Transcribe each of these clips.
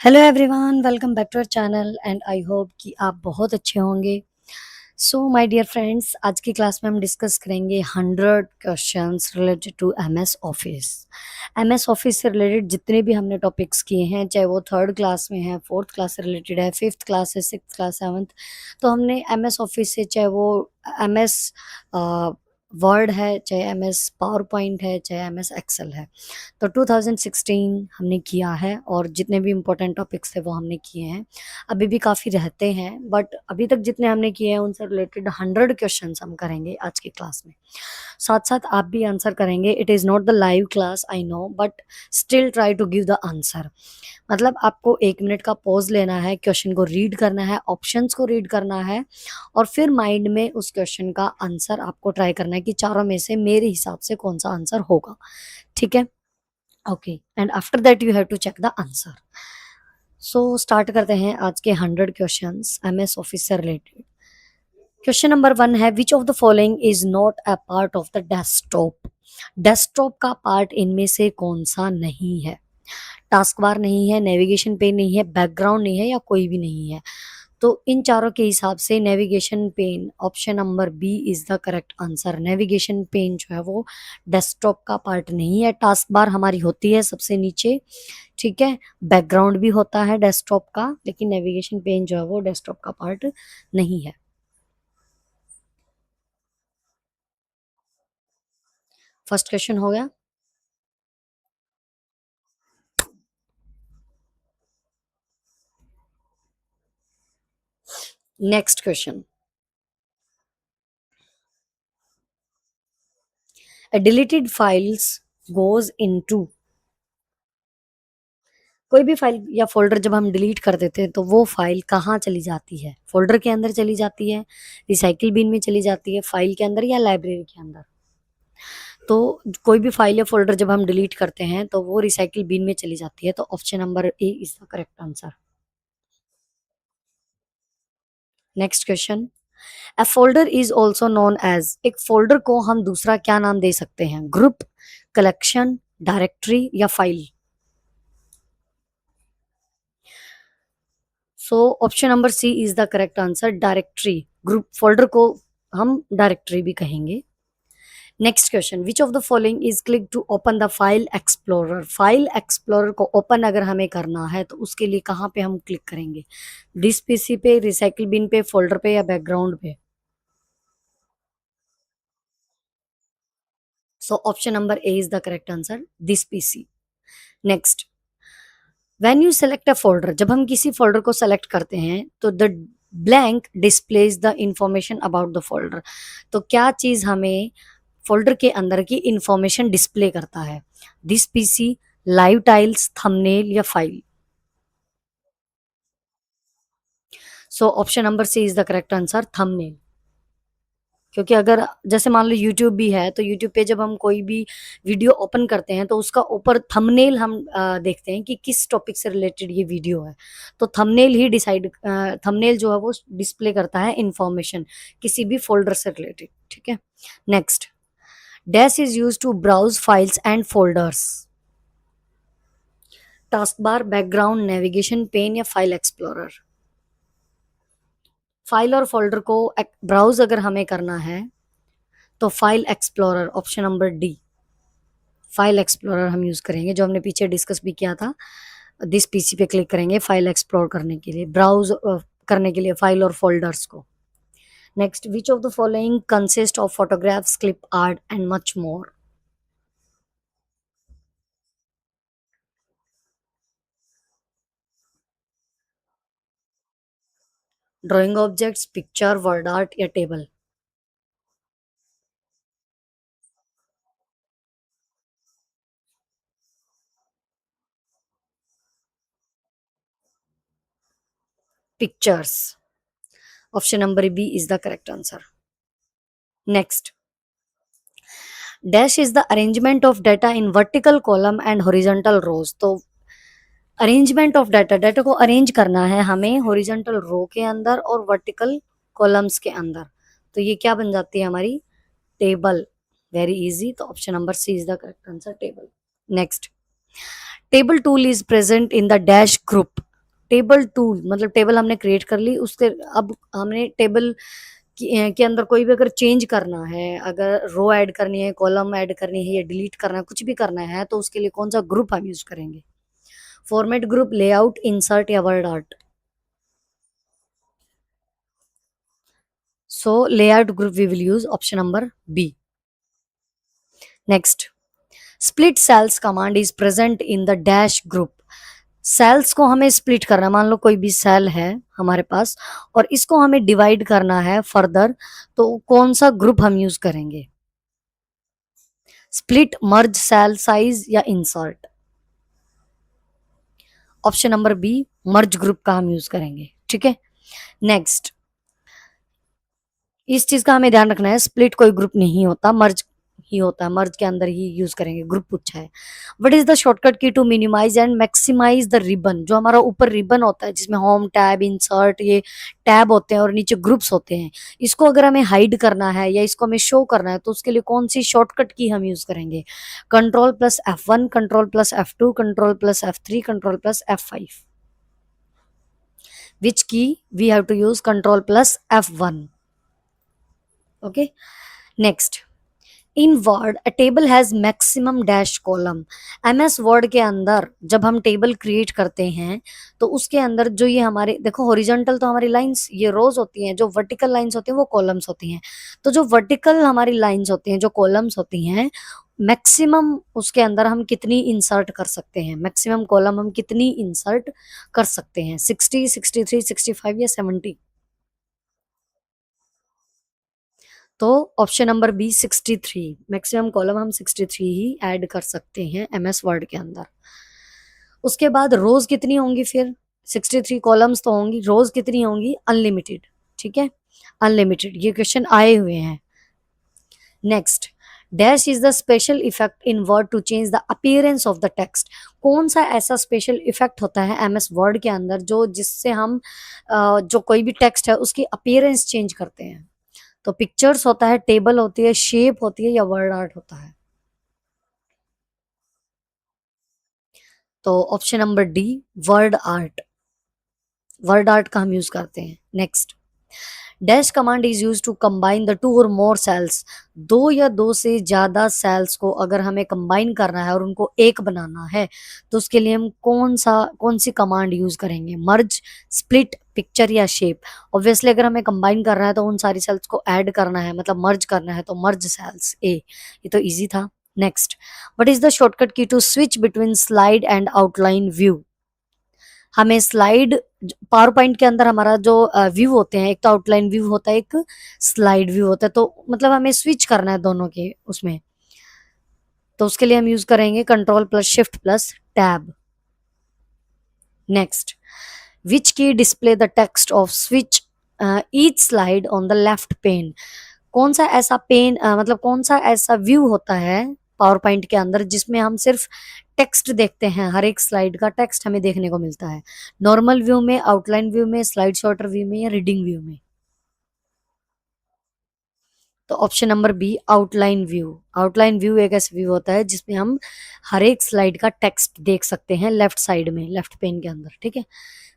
Hello everyone, welcome back to our channel and I hope कि आप बहुत अच्छे होंगे। सो माय डियर फ्रेंड्स, आज की क्लास में हम डिस्कस करेंगे 100 questions related to MS Office. MS Office से रिलेटेड जितने भी हमने टॉपिक्स किए हैं, चाहे वो थर्ड क्लास में है, फोर्थ क्लास से रिलेटेड है, फिफ्थ क्लास है, सिक्स क्लास, सेवन्थ, तो हमने एमएस ऑफिस से, चाहे वो एमएस वर्ड है, चाहे एमएस पावर पॉइंट है, चाहे एमएस एक्सेल है, तो 2016 हमने किया है और जितने भी इम्पोर्टेंट टॉपिक्स थे वो हमने किए हैं। अभी भी काफ़ी रहते हैं, बट अभी तक जितने हमने किए हैं उनसे रिलेटेड 100 क्वेश्चंस हम करेंगे आज की क्लास में। साथ साथ आप भी आंसर करेंगे। It is not the live class, I know, but still try to give the answer. मतलब आपको 1 मिनट का पॉज लेना है, क्वेश्चन को रीड करना है, ऑप्शंस को रीड करना है और फिर माइंड में उस क्वेश्चन का आंसर आपको ट्राई करना है कि चारों में से मेरे हिसाब से कौन सा आंसर होगा। ठीक है? Okay, and after that you have to check the answer. So start करते हैं आज के 100 क्वेश्चंस एमएस ऑफिस से रिलेटेड। क्वेश्चन नंबर 1 है, which of the following is not a part of the desktop. Desktop का पार्ट इनमें से कौन सा नहीं है? टास्क बार नहीं है, नेविगेशन पेन नहीं है, बैकग्राउंड नहीं है, या कोई भी नहीं है। तो इन चारों के हिसाब से navigation pane, option number B is the correct answer. Navigation pane जो है वो डेस्कटॉप का पार्ट नहीं है। टास्क बार हमारी होती है सबसे नीचे, ठीक है, बैकग्राउंड भी होता है डेस्कटॉप का, लेकिन नेविगेशन पेन जो है वो डेस्कटॉप का पार्ट नहीं है। फर्स्ट क्वेश्चन हो गया। Next question, deleted files goes into. कोई भी फाइल या फोल्डर जब हम डिलीट कर देते हैं तो वो फाइल कहाँ चली जाती है? फोल्डर के अंदर चली जाती है, रिसाइकिल बिन में चली जाती है, फाइल के अंदर, या लाइब्रेरी के अंदर? तो कोई भी फाइल या फोल्डर जब हम डिलीट करते हैं तो वो रिसाइकिल बिन में चली जाती है, तो option number A is the correct answer. Next question, a folder is also known as. एक फोल्डर को हम दूसरा क्या नाम दे सकते हैं? ग्रुप, कलेक्शन, डायरेक्टरी, या file? So option number C is the correct answer, directory. Group folder को हम डायरेक्टरी भी कहेंगे। Next question, which of the following is click to open the file explorer. File explorer को open अगर हमें करना है तो उसके लिए कहाँ पे हम क्लिक करेंगे? डिस पीसी पे, रिसाइकिल बिन पे, फोल्डर पे, या बैकग्राउंड पे? सो option number A is the correct answer, this PC. Next, when you select a folder, जब हम किसी फोल्डर को सेलेक्ट करते हैं तो the blank displays the information about the folder. तो क्या चीज हमें फोल्डर के अंदर की इंफॉर्मेशन डिस्प्ले करता है? This PC, live tiles, thumbnail, या file? So option number C is the correct answer, thumbnail. क्योंकि अगर जैसे मान लो यूट्यूब भी है, तो यूट्यूब पे जब हम कोई भी वीडियो ओपन करते हैं तो उसका ऊपर थंबनेल हम देखते हैं कि किस टॉपिक से रिलेटेड ये वीडियो है। तो थंबनेल ही डिसाइड, थंबनेल जो है वो डिस्प्ले करता है इंफॉर्मेशन किसी भी फोल्डर से रिलेटेड। ठीक है। Next, dash is use to browse files and folders. Taskbar, background, navigation pane, या फाइल एक्सप्लोरर? फाइल और फोल्डर को ब्राउज अगर हमें करना है तो file explorer, option number D, file explorer हम यूज करेंगे, जो हमने पीछे डिस्कस भी किया था। दिस पीसी पे क्लिक करेंगे फाइल एक्सप्लोर करने के लिए, ब्राउज करने के लिए फाइल और फोल्डर्स को। Next, which of the following consist of photographs, clip art and much more. Drawing objects, picture, word art, या table? Pictures, option number B is the correct answer. Next, dash is the arrangement of data in vertical column and horizontal rows. तो arrangement of data, data को arrange करना है हमें horizontal रो के अंदर और vertical columns के अंदर, तो ये क्या बन जाती है हमारी? टेबल। वेरी इजी, तो option number C is the correct answer, table. Next, table tool is present in the dash group. Table tool मतलब टेबल हमने क्रिएट कर ली, उसके अब हमने टेबल के अंदर कोई भी अगर चेंज करना है, अगर रो ऐड करनी है, कॉलम ऐड करनी है या डिलीट करना है, कुछ भी करना है, तो उसके लिए कौन सा ग्रुप हम यूज करेंगे? फॉर्मेट ग्रुप, लेआउट, इंसर्ट या WordArt? So layout group we will use option number B. Next, split cells command is present in the dash group. Cells को हमें स्प्लिट करना है, मान लो कोई भी सेल है हमारे पास और इसको हमें डिवाइड करना है फर्दर, तो कौन सा ग्रुप हम यूज करेंगे? स्प्लिट, मर्ज, सेल साइज या इंसर्ट? ऑप्शन नंबर बी, मर्ज ग्रुप का हम यूज करेंगे. ठीक है. नेक्स्ट, इस चीज का हमें ध्यान रखना है, स्प्लिट कोई ग्रुप नहीं होता, मर्ज ही होता है, मर्ज के अंदर ही यूज करेंगे, ग्रुप पूछा है. What is the shortcut key to minimise and maximise the ribbon? जो हमारा ऊपर रिबन होता है जिसमें होम टैब, इंसर्ट, ये टैब होते हैं और नीचे ग्रुप्स होते हैं, इसको अगर हमें हाइड करना है या इसको हमें शो करना है तो उसके लिए कौन सी शॉर्टकट की हम यूज करेंगे? Control plus F1, control plus F2, control plus F3, control plus F5? Which key we have to use control plus F1. Okay. Next, in Word a table has maximum dash column. MS Word के अंदर जब हम table create करते हैं तो उसके अंदर जो ये हमारे देखो हॉरिजॉन्टल तो हमारी लाइंस ये रोज होती हैं, जो वर्टिकल लाइंस होती हैं वो कॉलम्स होती हैं. तो जो वर्टिकल हमारी लाइंस होती हैं, जो कॉलम्स होती हैं, मैक्सिमम उसके अंदर हम कितनी इंसर्ट कर सकते हैं? मैक्सिमम कॉलम हम कितनी इंसर्ट कर सकते हैं? 60, 63, 65 या 70? तो option number B 63, maximum column हम 63 ही ऐड कर सकते हैं एमएस वर्ड के अंदर. उसके बाद रोज कितनी होंगी फिर? 63 कॉलम्स तो होंगी, रोज कितनी होंगी? अनलिमिटेड. ठीक है, अनलिमिटेड. ये क्वेश्चन आए हुए हैं. Next, dash is the special effect in Word to change the appearance of the text. कौन सा ऐसा स्पेशल इफेक्ट होता है एमएस वर्ड के अंदर जो जिससे हम जो कोई भी टेक्स्ट है उसकी अपीयरेंस चेंज करते हैं? तो पिक्चर्स होता है, टेबल होती है, शेप होती है या वर्ड आर्ट होता है? तो option number D, WordArt. WordArt का हम यूज करते हैं. Next, dash command is use to combine the two और मोर सेल्स. दो या दो से ज्यादा सेल्स को अगर हमें कंबाइन करना है और उनको एक बनाना है तो उसके लिए हम कौन सी कमांड यूज करेंगे? मर्ज, स्प्लिट, पिक्चर या शेप? ऑब्वियसली अगर हमें कंबाइन करना है तो उन सारी सेल्स को ऐड करना है, मतलब मर्ज करना है, तो मर्ज सेल्स ए. ये तो इजी था. Next, what is the shortcut key to switch between slide and outline view? हमें स्लाइड, पावर पॉइंट के अंदर हमारा जो व्यू होते हैं, एक तो आउटलाइन व्यू होता है, एक स्लाइड व्यू होता है, तो मतलब हमें स्विच करना है दोनों के उसमें, तो उसके लिए हम यूज करेंगे control plus shift plus tab. Next, which key display the text of switch each slide on the left pane? कौन सा ऐसा पेन मतलब कौन सा ऐसा व्यू होता है पावर पॉइंट के अंदर जिसमें हम सिर्फ टेक्स्ट देखते हैं, हर एक स्लाइड का टेक्स्ट हमें देखने को मिलता है? नॉर्मल व्यू में, आउटलाइन व्यू में, स्लाइड शॉर्टर व्यू में या रीडिंग व्यू में? तो option number B, outline view. Outline view एक ऐसा व्यू होता है जिसमें हम हर एक स्लाइड का टेक्स्ट देख सकते हैं लेफ्ट साइड में, लेफ्ट पेन के अंदर. ठीक है.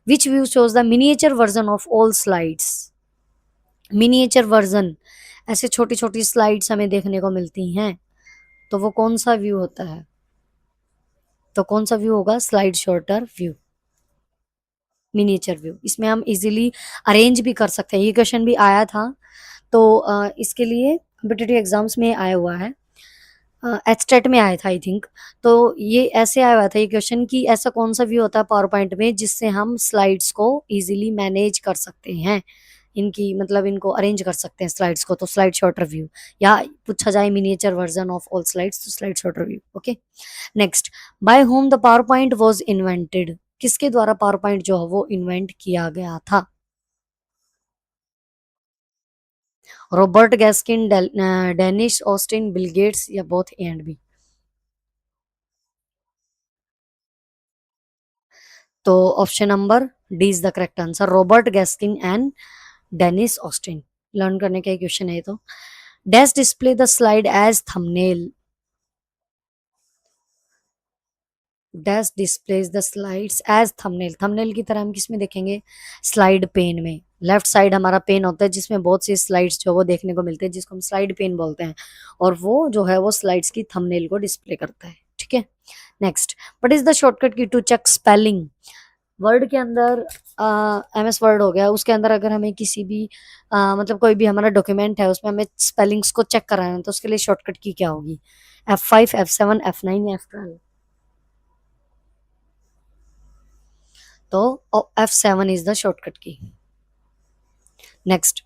Which view shows the miniature version of all slides? Miniature version, ऐसे छोटी छोटी स्लाइड्स हमें देखने को मिलती हैं, तो वो कौन सा व्यू होता है? तो कौन सा व्यू होगा? Slide shorter view, miniature view. इसमें हम इजीली अरेंज भी कर सकते हैं. ये क्वेश्चन भी आया था, तो इसके लिए कॉम्पिटिटिव एग्जाम्स में आया हुआ है, एचटेट में आया था आई थिंक. तो ये ऐसे आया हुआ था ये क्वेश्चन कि ऐसा कौन सा व्यू होता है पावर पॉइंट में जिससे हम स्लाइड्स को इजीली मैनेज कर सकते हैं, इनकी मतलब इनको अरेंज कर सकते हैं स्लाइड्स को. तो स्लाइड शॉर्टर व्यू, या पूछा जाए miniature version of all slides तो slide shorter view. Okay. Next, by whom the PowerPoint was invented. किसके द्वारा पावर पॉइंट जो है वो इन्वेंट किया गया था? Robert Gaskin, Dennis Austin, Bill Gates या बोथ ए एंड बी? तो option number D is the correct answer, Robert Gaskin and Dennis Austin. Learn करने का क्वेश्चन है ये तो. Dash display the slide as thumbnail. Dash displays the slides as thumbnail, thumbnail की तरह हम किस में देखेंगे, स्लाइड पेन में। लेफ्ट साइड हमारा पेन होता है जिसमें बहुत सी स्लाइड्स जो वो देखने को मिलते हैं, जिसको हम स्लाइड पेन बोलते हैं, और वो जो है वो स्लाइड्स की थंबनेल को डिस्प्ले करता है। ठीक है। Next, what is the shortcut key to check spelling. Word के अंदर MS वर्ड हो गया, उसके अंदर अगर हमें किसी भी मतलब कोई भी हमारा डॉक्यूमेंट है उसमें हमें स्पेलिंग्स को चेक कराना है तो उसके लिए शॉर्टकट की क्या होगी, F5, F7, F9 या F12। तो F7 इज द शॉर्टकट की। Next,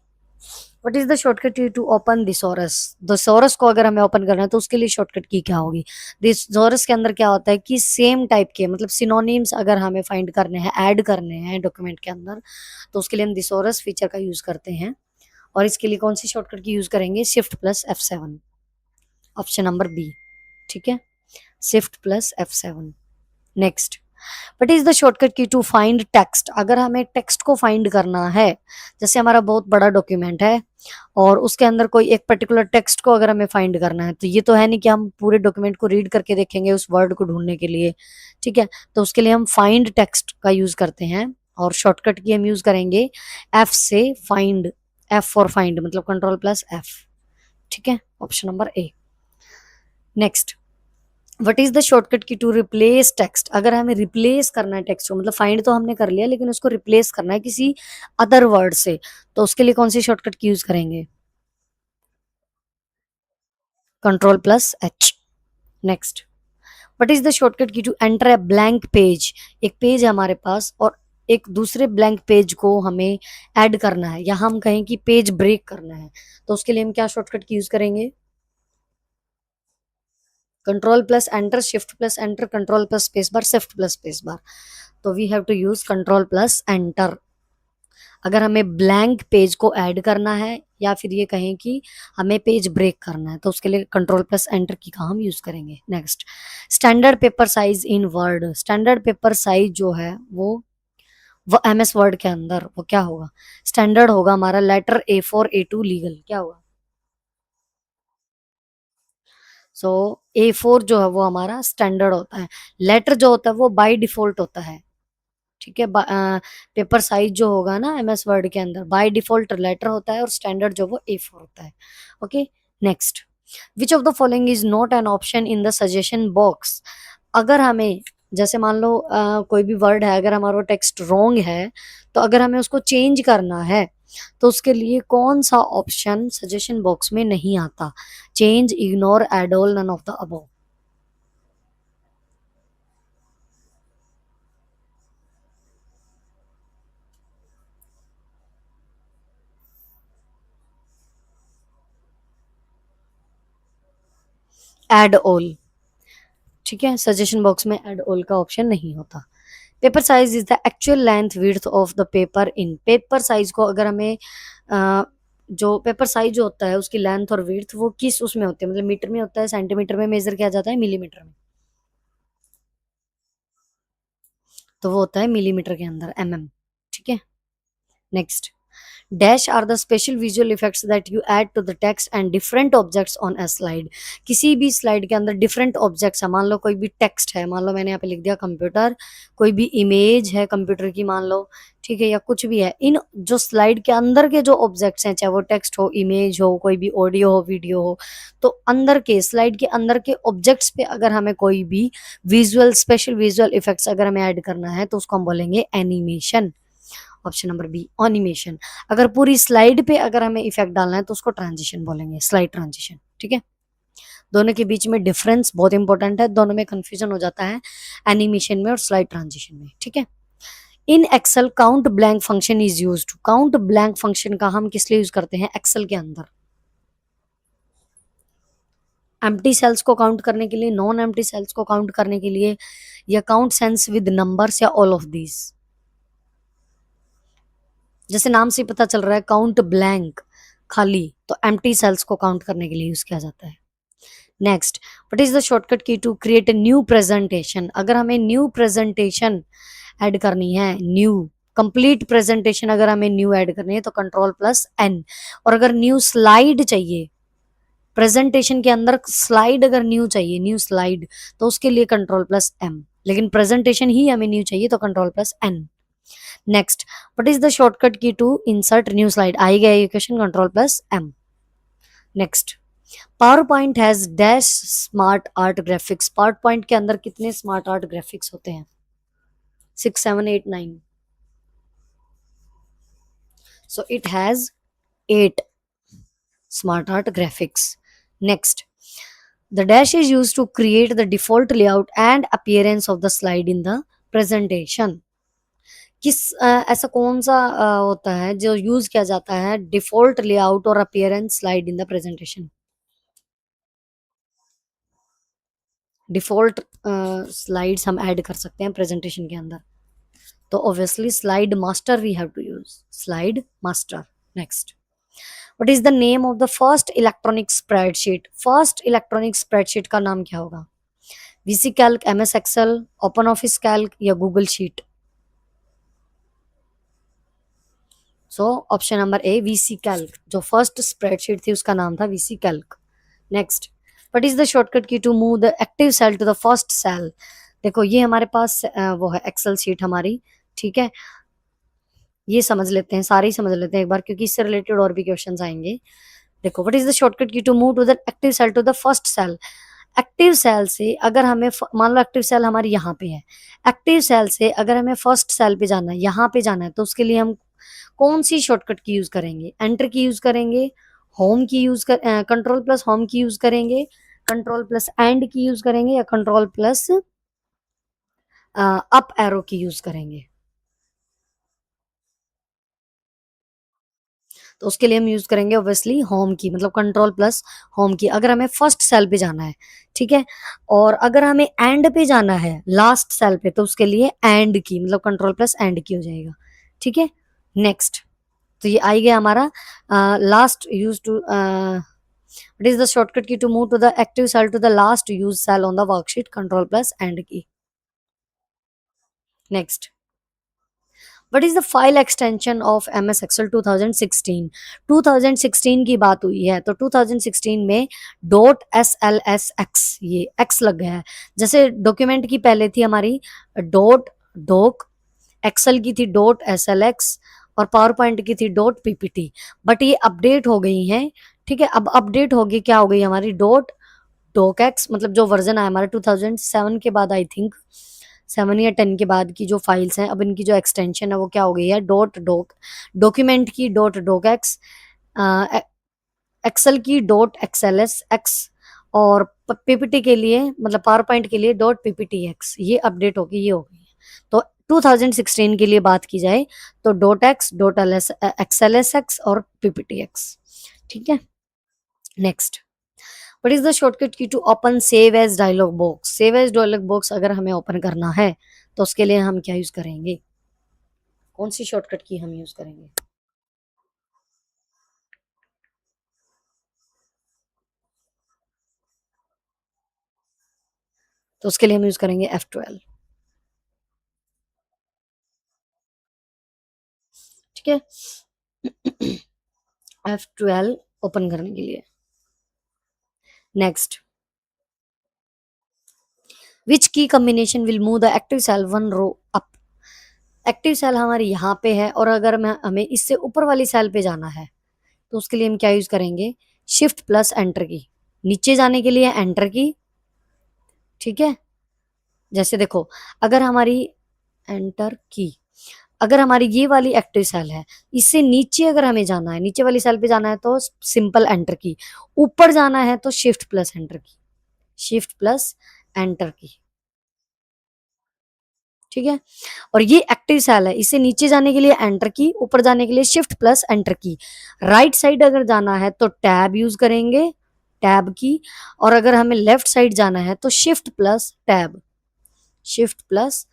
what is the shortcut key to open दिसोरस। दिसोरस को अगर हमें ओपन करना है तो उसके लिए शॉर्टकट की क्या होगी। दिसोरस के अंदर क्या होता है कि सेम टाइप के मतलब सिनोनिम्स अगर हमें फाइंड करने हैं, ऐड करने हैं डॉक्यूमेंट के अंदर, तो उसके लिए हम दिसोरस फीचर का यूज करते हैं। और इसके लिए कौन सी शॉर्टकट की यूज करेंगे, Shift+F7, ऑप्शन नंबर बी। ठीक है, Shift+F7। Next, what is the shortcut key to find text. अगर हमें टेक्स्ट को फाइंड करना है, जैसे हमारा बहुत बड़ा डॉक्यूमेंट है और उसके अंदर कोई एक पर्टिकुलर टेक्स्ट को अगर हमें फाइंड करना है, तो ये तो है नहीं कि हम पूरे डॉक्यूमेंट को रीड करके देखेंगे उस वर्ड को ढूंढने के लिए। ठीक है, तो उसके लिए हम फाइंड टेक्स्ट का यूज करते हैं और शॉर्टकट की हम यूज करेंगे F से फाइंड, F फॉर फाइंड मतलब Ctrl+F। ठीक है, option number A. Next, what is the shortcut key to replace text. अगर हमें रिप्लेस करना है टेक्स्ट को, मतलब फाइंड तो हमने कर लिया लेकिन उसको रिप्लेस करना है किसी अदर वर्ड से, तो उसके लिए कौन सी शॉर्टकट की यूज करेंगे, Ctrl+H। Next, what is the shortcut key to enter a blank page. एक पेज है हमारे पास और एक दूसरे ब्लैंक पेज को हमें ऐड करना है या हम कहें कि पेज ब्रेक करना है, तो उसके लिए हम क्या शॉर्टकट की यूज करेंगे, Ctrl+Enter, Shift+Enter, Ctrl+Spacebar, Shift+Spacebar। तो we have to use Ctrl+Enter अगर हमें ब्लैंक पेज को ऐड करना है या फिर ये कहें कि हमें पेज ब्रेक करना है, तो उसके लिए Ctrl+Enter की का हम यूज करेंगे। Next, standard paper size in word. Standard paper size जो है वो MS वर्ड के अंदर वो क्या होगा, स्टैंडर्ड होगा हमारा लेटर A4 A2 लीगल, क्या होगा। सो A4 जो है वो हमारा स्टैंडर्ड होता है, लेटर जो होता है वो बाय डिफॉल्ट होता है। ठीक है, पेपर साइज जो होगा ना MS वर्ड के अंदर बाय डिफॉल्ट लेटर होता है और स्टैंडर्ड जो वो A4 होता है। Okay. Next, which of the following is not an option in the suggestion box. अगर हमें जैसे मान लो कोई भी वर्ड है, अगर हमारा टेक्स्ट रॉन्ग है तो अगर हमें उसको चेंज करना है तो उसके लिए कौन सा ऑप्शन सजेशन बॉक्स में नहीं आता, change, ignore, add all, none of the above. Add all. ठीक है, सजेशन बॉक्स में एड ऑल का ऑप्शन नहीं होता। Paper size is the actual length width of the paper in. Paper size को अगर हमें जो पेपर साइज जो होता है उसकी लेंथ और विड्थ वो किस उसमें होती है, मतलब मीटर में होता है, सेंटीमीटर में मेजर किया जाता है, मिलीमीटर में, तो वो होता है मिलीमीटर के अंदर, mm। ठीक है। Next, dash are the special visual effects that you add to the text and different objects on a slide. किसी भी स्लाइड के अंदर डिफरेंट ऑब्जेक्ट्स है, मान लो कोई भी टेक्स्ट है, मान लो मैंने यहाँ पे लिख दिया कंप्यूटर, कोई भी इमेज है कंप्यूटर की मान लो, ठीक है, या कुछ भी है, इन जो स्लाइड के अंदर के जो ऑब्जेक्ट्स हैं, चाहे वो टेक्स्ट हो, इमेज हो, कोई भी ऑडियो हो, वीडियो हो, तो अंदर के स्लाइड के अंदर के ऑब्जेक्ट्स पे अगर हमें कोई भी विजुअल स्पेशल विजुअल इफेक्ट्स अगर हमें ऐड करना है तो उसको हम बोलेंगे animation, option number B animation. अगर पूरी स्लाइड पे अगर हमें इफेक्ट डालना है तो उसको ट्रांजिशन बोलेंगे, स्लाइड ट्रांजिशन। ठीक है, दोनों के बीच में डिफरेंस बहुत इंपॉर्टेंट है, दोनों में कंफ्यूजन हो जाता है, एनिमेशन में और स्लाइड ट्रांजिशन में। ठीक है, in excel count blank function is used. Count blank function का हम किस लिए यूज करते हैं एक्सेल के अंदर, एम्प्टी सेल्स को काउंट करने के लिए, नॉन एम्प्टी सेल्स को काउंट करने के लिए, या काउंट सेल्स विद नंबर्स, या ऑल ऑफ दीज। जैसे नाम से पता चल रहा है काउंट ब्लैंक खाली, तो एम्प्टी सेल्स को काउंट करने के लिए यूज किया जाता है। Next, what is the shortcut key to create a new presentation. अगर हमें न्यू प्रेजेंटेशन ऐड करनी है, न्यू कंप्लीट प्रेजेंटेशन अगर हमें न्यू ऐड करनी है तो Ctrl+N। और अगर न्यू स्लाइड चाहिए, प्रेजेंटेशन के अंदर स्लाइड अगर न्यू चाहिए, न्यू स्लाइड, तो उसके लिए Ctrl+M। लेकिन प्रेजेंटेशन ही हमें न्यू चाहिए तो control plus N. Next, what is the shortcut key to insert new slide? आई गया ये question, control plus M. Next, PowerPoint has dash smart art graphics. PowerPoint के अंदर कितने स्मार्ट आर्ट ग्राफिक्स होते हैं? 6 7 8 9। So it has 8 smart art graphics. Next, the dash is used to create the default layout and appearance of the slide in the presentation. ऐसा कौन सा होता है जो यूज किया जाता है डिफॉल्ट लेआउट और appearance slide in the presentation? Default slides हम ऐड कर सकते हैं प्रेजेंटेशन के अंदर, तो obviously slide master we have to use, slide master. Next, what is the name of the first electronic spreadsheet? First electronic spreadsheet का नाम क्या होगा? VisiCalc, MS Excel, OpenOffice Calc या Google sheet? So option number A, VisiCalc. जो first spreadsheet थी उसका नाम था VisiCalc. Next, what is the shortcut key to move the active cell to the first cell? देखो ये हमारे पास वो है एक्सेल शीट हमारी, ठीक है। ये समझ लेते हैं, सारे ही समझ लेते हैं एक बार, क्योंकि इससे रिलेटेड और भी क्वेश्चंस आएंगे। देखो, what is the shortcut key to move to the active cell to the first cell? Active cell से अगर हमें मान लो एक्टिव सेल हमारी यहाँ पे है, एक्टिव सेल से अगर हमें फर्स्ट सेल पे जाना है, यहाँ पे जाना है, तो उसके लिए हम कौन सी शॉर्टकट की यूज करेंगे? एंटर की यूज करेंगे, होम की यूज कर कंट्रोल प्लस होम की यूज करेंगे, कंट्रोल प्लस एंड की यूज करेंगे, या कंट्रोल प्लस अप एरो की यूज करेंगे? तो उसके लिए हम यूज करेंगे ऑब्वियसली होम की, मतलब कंट्रोल प्लस होम की, अगर हमें फर्स्ट सेल पे जाना है, ठीक है। और अगर हमें एंड पे जाना है, लास्ट सेल पे, तो उसके लिए एंड की, मतलब कंट्रोल प्लस एंड की हो जाएगा, ठीक है। नेक्स्ट, तो ये आई गया हमारा last use to what is the shortcut key to move to the active cell to the last use cell on the worksheet? Control plus end key. Next, what is the file extension of MS Excel 2016? 2016 की बात हुई है, तो 2016 में dot S L S X, ये X लग गया है। जैसे डॉक्यूमेंट की पहले थी हमारी डॉट डॉक, एक्सेल की थी डॉट एस एल एक्स, और पावर पॉइंट की थी डॉट पीपीटी, बट ये अपडेट हो गई हैं, ठीक है। अब अपडेट होगी, क्या हो गई हमारी डॉट डॉक एक्स, मतलब जो वर्जन आया हमारा 2007 के बाद, आई थिंक 7 या 10 के बाद की जो फाइल्स हैं, अब इनकी जो एक्सटेंशन है वो क्या हो गई है? Dot doc. डॉक्यूमेंट की डॉट डॉक एक्स, एक्सेल की डॉट एक्सएलएस एक्स, और पीपीटी के लिए, मतलब पावर पॉइंट के लिए डॉट पीपीटी एक्स। ये अपडेट होगी, ये हो गई है। तो 2016 के लिए बात की जाए तो dot X, dot L S XLS X और पीपीटी एक्स, ठीक है। Next, what is the shortcut key to open save as dialog box? Save as dialog box अगर हमें ओपन करना है तो उसके लिए हम क्या यूज करेंगे? कौन सी शॉर्टकट की हम यूज करेंगे? तो उसके लिए हम यूज करेंगे F12, ठीक है। F12 ओपन करने के लिए। Next, which key combination will move the active cell one row up? Active cell हमारी यहाँ पे है, और अगर हमें इससे ऊपर वाली सेल पे जाना है तो उसके लिए हम क्या यूज करेंगे? शिफ्ट प्लस एंटर की। नीचे जाने के लिए एंटर की, ठीक है। जैसे देखो, अगर हमारी एंटर की, अगर हमारी ये वाली एक्टिव सेल है, इससे नीचे अगर हमें जाना है, नीचे वाली सेल पे जाना है तो सिंपल एंटर की, ऊपर जाना है तो शिफ्ट प्लस एंटर की, शिफ्ट प्लस एंटर की, ठीक है। और ये एक्टिव सेल है, इसे नीचे जाने के लिए एंटर की, ऊपर जाने के लिए शिफ्ट प्लस एंटर की। राइट साइड अगर जाना है तो टैब यूज करेंगे, टैब की, और अगर हमें लेफ्ट साइड जाना है तो shift plus tab, shift plus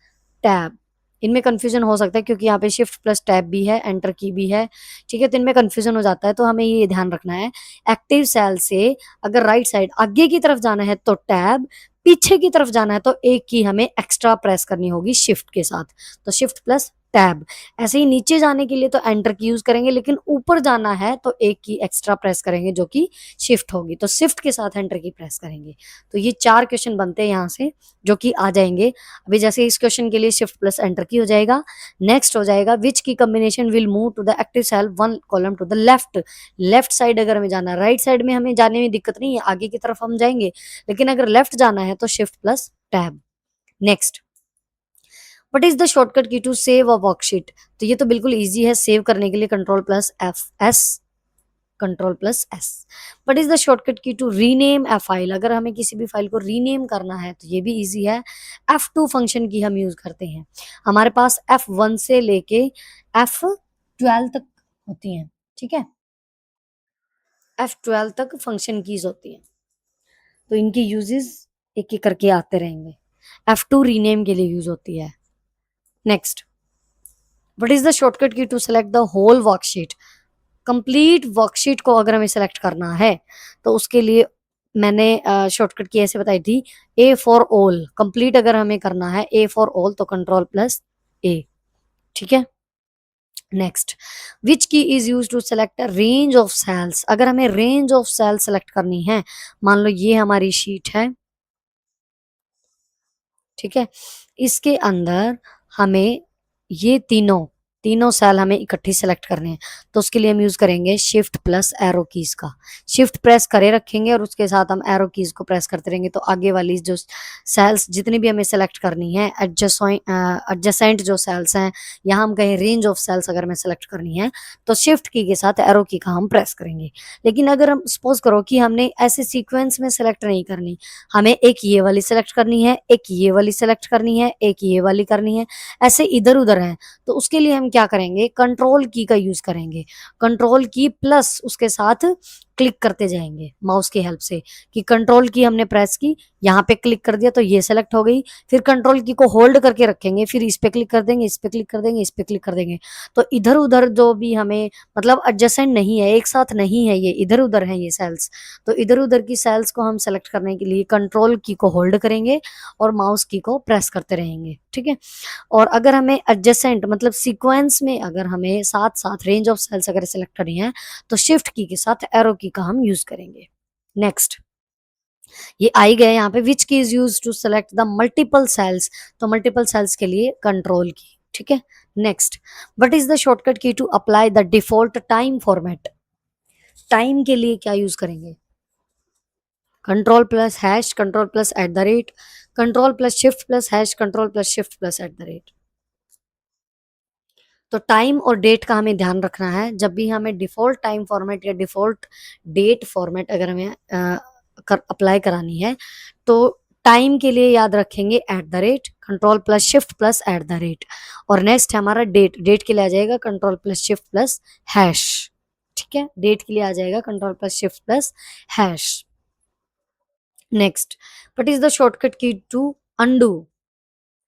tab. इनमें कंफ्यूजन हो सकता है क्योंकि यहाँ पे शिफ्ट प्लस टैब भी है, एंटर की भी है, ठीक है। तो इनमें कंफ्यूजन हो जाता है, तो हमें ये ध्यान रखना है, एक्टिव सेल से अगर राइट साइड आगे की तरफ जाना है तो टैब, पीछे की तरफ जाना है तो एक की हमें एक्स्ट्रा प्रेस करनी होगी शिफ्ट के साथ, तो शिफ्ट प्लस टैब। ऐसे ही नीचे जाने के लिए तो एंटर की यूज करेंगे, लेकिन ऊपर जाना है तो एक की एक्स्ट्रा प्रेस करेंगे जो कि शिफ्ट होगी, तो शिफ्ट के साथ एंटर की प्रेस करेंगे। तो ये 4 क्वेश्चन बनते हैं यहाँ से जो कि आ जाएंगे। अभी जैसे इस क्वेश्चन के लिए शिफ्ट प्लस एंटर की हो जाएगा। नेक्स्ट हो जाएगा which key combination will move to the active cell one column to the left. Left side अगर हमें जाना है, राइट साइड में हमें जाने में दिक्कत नहीं है, आगे की तरफ हम जाएंगे, लेकिन अगर लेफ्ट जाना है तो shift plus tab. Next, what is the shortcut key to save a worksheet. तो ये तो बिल्कुल इजी है, सेव करने के लिए control plus F S, control plus S. What is the shortcut key to rename a file. अगर हमें किसी भी फाइल को रीनेम करना है तो ये भी इजी है, F2 फंक्शन की हम यूज करते हैं। हमारे पास F1 से लेके F12 तक होती हैं, ठीक है, F12 तक फंक्शन कीज होती हैं, तो इनकी यूजेस एक एक करके आते रहेंगे। F2 रीनेम के लिए यूज होती है। Next, what is the shortcut key to select the whole worksheet. Complete worksheet को अगर हमें सेलेक्ट करना है तो उसके लिए मैंने शॉर्टकट की ऐसे बताई थी, ए फॉर ऑल। कंप्लीट अगर हमें करना है ए फॉर ऑल तो कंट्रोल प्लस ए, ठीक है। Next, which key is use to select a range of cells. अगर हमें रेंज ऑफ सेल्स सेलेक्ट करनी है, मान लो ये हमारी शीट है, ठीक है, इसके अंदर हमें ये तीनों तीनों सेल हमें इकट्ठी सेलेक्ट करने हैं, तो उसके लिए हम यूज करेंगे शिफ्ट प्लस एरो कीज का। शिफ्ट प्रेस करे रखेंगे और उसके साथ हम एरो कीज को प्रेस करते रहेंगे, तो आगे वाली जो सेल्स जितनी भी हमें सेलेक्ट करनी है, एडजेसेंट जो सेल्स हैं, यहाँ हम कहें रेंज ऑफ सेल्स अगर हमें सेलेक्ट करनी है तो शिफ्ट की के साथ एरो की का हम प्रेस करेंगे। लेकिन अगर हम सपोज करो कि हमने ऐसे सीक्वेंस में सेलेक्ट नहीं करनी, हमें एक ये वाली सेलेक्ट करनी है, एक ये वाली सेलेक्ट करनी है, एक ये वाली करनी है, ऐसे इधर उधर है, तो उसके लिए हम क्या करेंगे, कंट्रोल की का यूज करेंगे। कंट्रोल की प्लस उसके साथ क्लिक करते जाएंगे माउस की हेल्प से, कि कंट्रोल की हमने प्रेस की, यहाँ पे क्लिक कर दिया तो ये सेलेक्ट हो गई, फिर कंट्रोल की को होल्ड करके रखेंगे, फिर इस पे क्लिक कर देंगे, इस पे क्लिक कर देंगे, इस पे क्लिक कर देंगे, तो इधर उधर जो भी हमें मतलब एडजेसेंट नहीं है, एक साथ नहीं है, ये इधर उधर है ये सेल्स, तो इधर उधर की सेल्स को हम सेलेक्ट करने के लिए कंट्रोल की को होल्ड करेंगे और माउस की को प्रेस करते रहेंगे, ठीक है। और अगर हमें एडजेसेंट मतलब सीक्वेंस में अगर हमें साथ साथ रेंज ऑफ सेल्स अगर सेलेक्ट करनी है तो शिफ्ट की के साथ एरो की का हम यूज करेंगे। नेक्स्ट, ये आई गए यहाँ पे, which key is use to select the multiple cells. तो मल्टीपल सेल्स के लिए कंट्रोल की, ठीक है। Next, what is the shortcut key to apply the default time format. Time के लिए क्या यूज करेंगे, control plus hash, control plus at the rate, control plus shift plus hash, control plus shift plus at the rate. तो time और date का हमें ध्यान रखना है, जब भी हमें डिफॉल्ट टाइम फॉर्मेट या डिफॉल्ट डेट फॉर्मेट अगर हमें अप्लाई करानी है तो टाइम के लिए याद रखेंगे eight the rate, control plus shift plus at the rate. और नेक्स्ट है हमारा डेट, डेट के लिए आ जाएगा control plus shift plus hash, ठीक है, डेट के लिए आ जाएगा control plus shift plus hash. Next, what is the shortcut key to undo.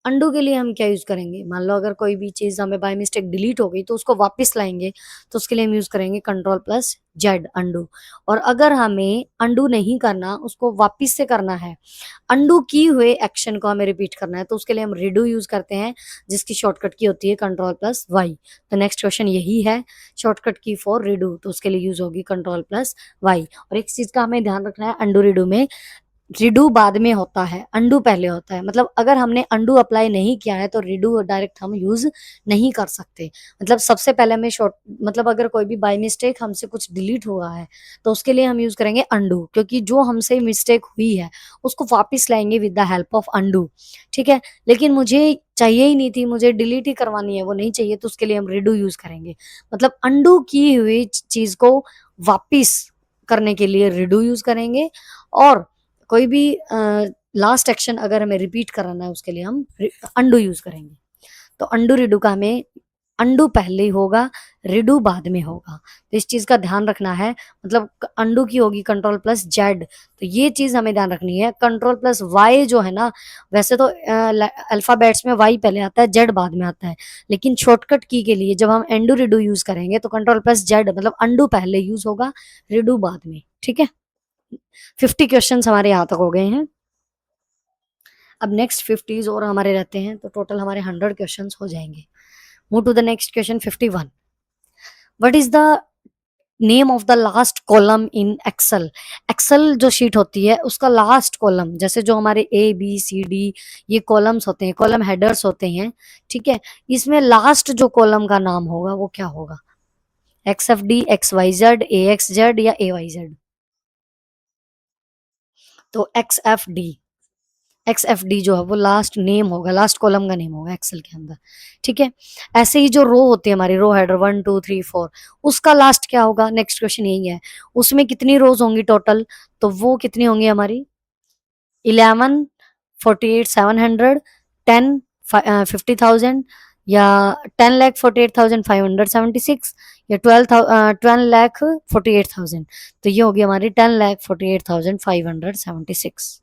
Undo के लिए हम क्या यूज करेंगे, मान लो अगर कोई भी चीज हमें बाय मिस्टेक डिलीट हो गई तो उसको वापस लाएंगे, तो उसके लिए हम यूज करेंगे कंट्रोल प्लस जेड अंडू। और अगर हमें अंडू नहीं करना, उसको वापस से करना है, अंडू की हुए एक्शन को हमें रिपीट करना है, तो उसके लिए हम रिडू यूज करते हैं जिसकी शॉर्टकट की होती है कंट्रोल प्लस वाई। तो नेक्स्ट क्वेश्चन यही है, शॉर्टकट की फॉर रिडू, तो उसके लिए यूज होगी कंट्रोल प्लस वाई। और एक चीज का हमें ध्यान रखना है, अंडू रिडू में रिडू बाद में होता है, अंडू पहले होता है, मतलब अगर हमने अंडू अप्लाई नहीं किया है तो रिडू डायरेक्ट हम यूज नहीं कर सकते। मतलब सबसे पहले हमें शॉर्ट मतलब अगर कोई भी बाय मिस्टेक हमसे कुछ डिलीट हुआ है तो उसके लिए हम यूज करेंगे अंडू, क्योंकि जो हमसे मिस्टेक हुई है उसको वापस लाएंगे with the help of undo, ठीक है। लेकिन मुझे चाहिए ही नहीं थी, मुझे डिलीट ही करवानी है, वो नहीं चाहिए, तो उसके लिए हम रिडू यूज करेंगे। मतलब अंडू की हुई चीज को वापिस करने के लिए रिडू यूज करेंगे, और कोई भी लास्ट एक्शन अगर हमें रिपीट कराना है उसके लिए हम अंडू यूज करेंगे। तो अंडू रिडू का हमें अंडू पहले होगा, रिडू बाद में होगा, तो इस चीज का ध्यान रखना है। मतलब अंडू की होगी कंट्रोल प्लस जेड, तो ये चीज हमें ध्यान रखनी है। कंट्रोल प्लस वाई जो है ना, वैसे तो अल्फाबेट्स में वाई पहले आता है, जेड बाद में आता है, लेकिन शॉर्टकट की के लिए जब हम एंडू रिडू यूज करेंगे तो कंट्रोल प्लस जेड मतलब अंडू पहले यूज होगा, रिडू बाद में, ठीक है। 50 क्वेश्चन हमारे यहाँ तक हो गए हैं। अब नेक्स्ट 50 और हमारे रहते हैं, तो टोटल हमारे 100 क्वेश्चन हो जाएंगे। Move to the next question 51. What is the name of the last column in excel? Excel जो शीट होती है उसका लास्ट कॉलम, जैसे जो हमारे ए बी सी डी ये कॉलम्स होते हैं, कॉलम हेडर्स होते हैं, ठीक है, इसमें लास्ट जो कॉलम का नाम होगा वो क्या होगा? X F D, X Y Z, A X Z या ए वाई जेड? तो X F D, X F D जो है वो लास्ट नेम होगा, लास्ट कॉलम का नेम होगा एक्सेल के अंदर, ठीक है। ऐसे ही जो रो होती है हमारी, रो हेडर 1 2 3 4, उसका लास्ट क्या होगा? नेक्स्ट क्वेश्चन यही है। उसमें कितनी रोज होंगी टोटल? तो वो कितनी होंगी हमारी? 11, 48, 700, 10, 50,000 या 10,48,576 या 12,48,000? तो ये होगी हमारी 10,48,576।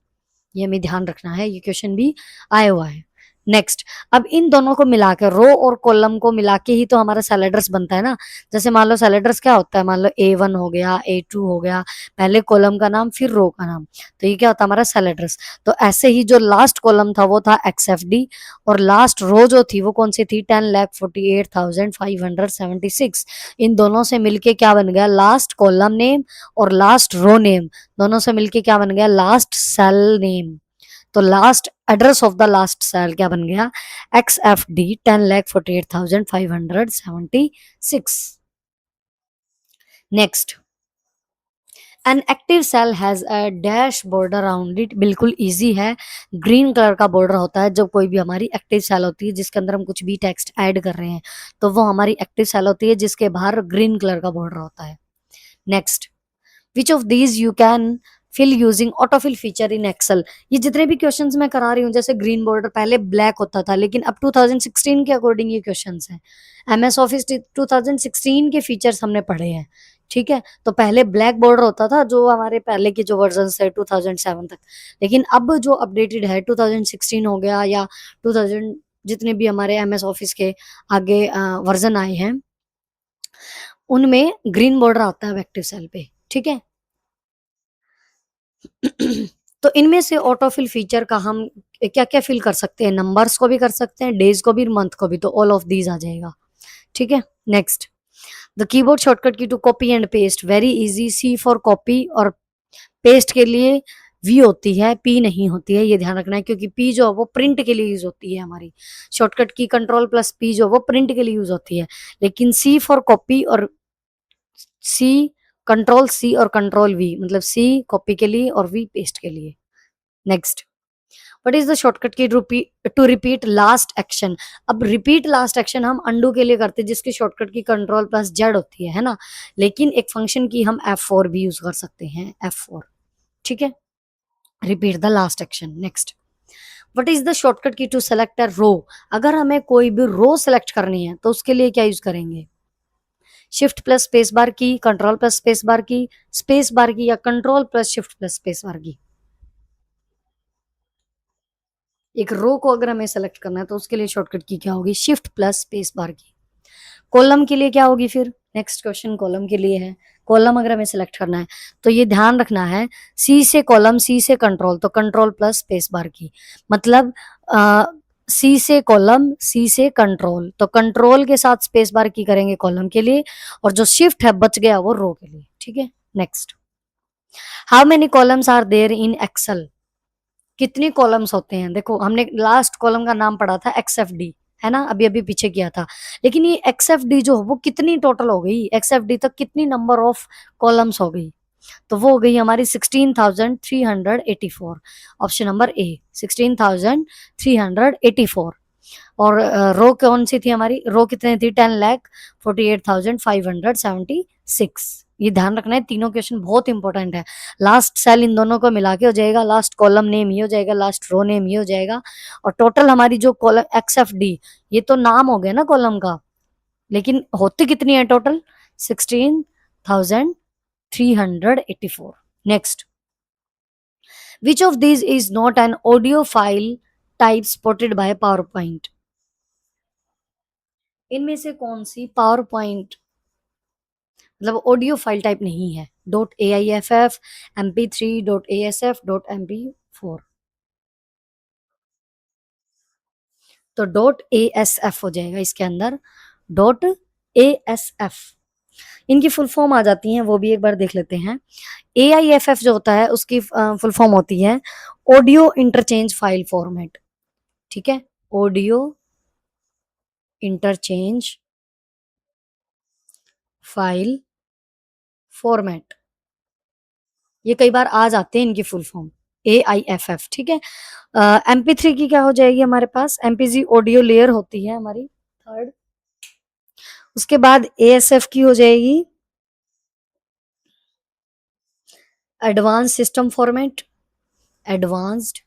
ये हमें ध्यान रखना है, ये क्वेश्चन भी आया हुआ है। नेक्स्ट, अब इन दोनों को मिला के, रो और कॉलम को मिला के ही तो हमारा सेल एड्रेस बनता है ना। जैसे मान लो सेल एड्रेस क्या होता है, मान लो A1 हो गया, A2 हो गया, पहले कॉलम का नाम फिर रो का नाम, तो ये क्या होता है हमारा सेल एड्रेस। तो ऐसे ही जो लास्ट कॉलम था वो था XFD, और लास्ट रो जो थी वो कौन सी थी? 10,48,576। इन दोनों से मिलके क्या बन गया? लास्ट कॉलम नेम और लास्ट रो नेम, दोनों से मिलके क्या बन गया? Last cell name. तो last address of the last cell क्या बन गया? XFD 10,48,576। Next, an active cell has a dash border around it. बिल्कुल इजी है, ग्रीन कलर का बॉर्डर होता है जब कोई भी हमारी एक्टिव सेल होती है जिसके अंदर हम कुछ भी टेक्स्ट ऐड कर रहे हैं, तो वो हमारी एक्टिव सेल होती है जिसके बाहर ग्रीन कलर का बॉर्डर होता है। Next, which of these you can fill using autofill feature in excel? ये जितने भी क्वेश्चंस मैं करा रही हूँ, जैसे ग्रीन बॉर्डर पहले ब्लैक होता था, लेकिन अब 2016 के अकॉर्डिंग ये क्वेश्चंस हैं। एमएस ऑफिस 2016 के फीचर्स हमने पढ़े हैं, ठीक है। तो पहले ब्लैक बॉर्डर होता था जो हमारे पहले के जो वर्जन है 2007 तक, लेकिन अब जो अपडेटेड है 2016 हो गया या 2000, जितने भी हमारे एमएस ऑफिस के आगे वर्जन आए हैं उनमें ग्रीन बॉर्डर आता है एक्टिव सेल पे, ठीक है। तो इनमें से ऑटोफिल फीचर का हम क्या क्या फिल कर सकते हैं? नंबर्स को भी कर सकते हैं, डेज को भी, मंथ को भी, तो ऑल ऑफ दीज आ जाएगा, ठीक है। Next, the keyboard shortcut key to copy and paste, very easy. C for copy और पेस्ट के लिए वी होती है, पी नहीं होती है, ये ध्यान रखना है, क्योंकि पी जो है वो प्रिंट के लिए यूज होती है हमारी। शॉर्टकट की कंट्रोल प्लस पी जो वो प्रिंट के लिए यूज होती है, लेकिन सी फॉर कॉपी और सी, कंट्रोल सी और कंट्रोल वी, मतलब सी कॉपी के लिए और वी पेस्ट के लिए। Next, what is the shortcut key to repeat last action? अब रिपीट लास्ट एक्शन हम अंडू के लिए करते हैं जिसकी शॉर्टकट की कंट्रोल प्लस जेड होती है ना, लेकिन एक फंक्शन की हम F4 भी यूज कर सकते हैं, F4, ठीक है। Repeat the last action. Next, what is the shortcut key to select अ रो? अगर हमें कोई भी रो सेलेक्ट करनी है तो उसके लिए क्या यूज करेंगे? शिफ्ट प्लस स्पेस बार की, कंट्रोल प्लस स्पेस बार की या control plus shift plus space bar की? एक रो को अगर हमें सेलेक्ट करना है तो उसके लिए शॉर्टकट की क्या होगी? शिफ्ट प्लस स्पेस बार की। कॉलम के लिए क्या होगी फिर? नेक्स्ट क्वेश्चन कॉलम के लिए है। कॉलम अगर हमें सेलेक्ट करना है तो ये ध्यान रखना है, सी से कॉलम, सी से कंट्रोल, तो कंट्रोल प्लस स्पेस बार की, मतलब सी से कॉलम, सी से कंट्रोल, तो कंट्रोल के साथ स्पेस बार की करेंगे कॉलम के लिए, और जो शिफ्ट है बच गया वो रो के लिए, ठीक है। Next, how many columns are there in excel? कितनी कॉलम्स होते हैं? देखो हमने लास्ट कॉलम का नाम पढ़ा था XFD, है ना, अभी अभी पीछे किया था, लेकिन ये XFD जो वो कितनी टोटल हो गई? XFD तक कितनी नंबर ऑफ कॉलम्स हो गई? तो वो हो गई हमारी 16,384। ऑप्शन नंबर ए 16,384। और रो कौन सी थी हमारी? रो कितनी थी? 10,48,576। ये ध्यान रखना है, तीनों क्वेश्चन बहुत इंपॉर्टेंट है। लास्ट सेल इन दोनों को मिला के हो जाएगा, लास्ट कॉलम नेम ये हो जाएगा, लास्ट रो नेम ये हो जाएगा, और टोटल हमारी जो कॉलम XFD, ये तो नाम हो गया ना कॉलम का, लेकिन होती कितनी है total? 16,384। Next, which of this is not an audio file type supported by power point? इनमें से कौन सी पावर पॉइंट मतलब ऑडियो फाइल टाइप नहीं है? Dot AIFF, MP3, dot ASF, dot MP4। तो डॉट ए एस एफ हो जाएगा इसके अंदर, डॉट ए एस एफ। इनकी फुल फॉर्म आ जाती है, वो भी एक बार देख लेते हैं। ए आई एफ एफ जो होता है उसकी फुल फॉर्म होती है ऑडियो इंटरचेंज फाइल फॉर्मेट। ठीक है, ऑडियो इंटरचेंज फाइल फॉर्मेट, ये कई बार आ जाते हैं इनकी full form, A I F F. ठीक है, एमपी थ्री की क्या हो जाएगी हमारे पास, एमपीजी ऑडियो लेयर होती है हमारी थर्ड। उसके बाद ए एस एफ की हो जाएगी advance system format, advanced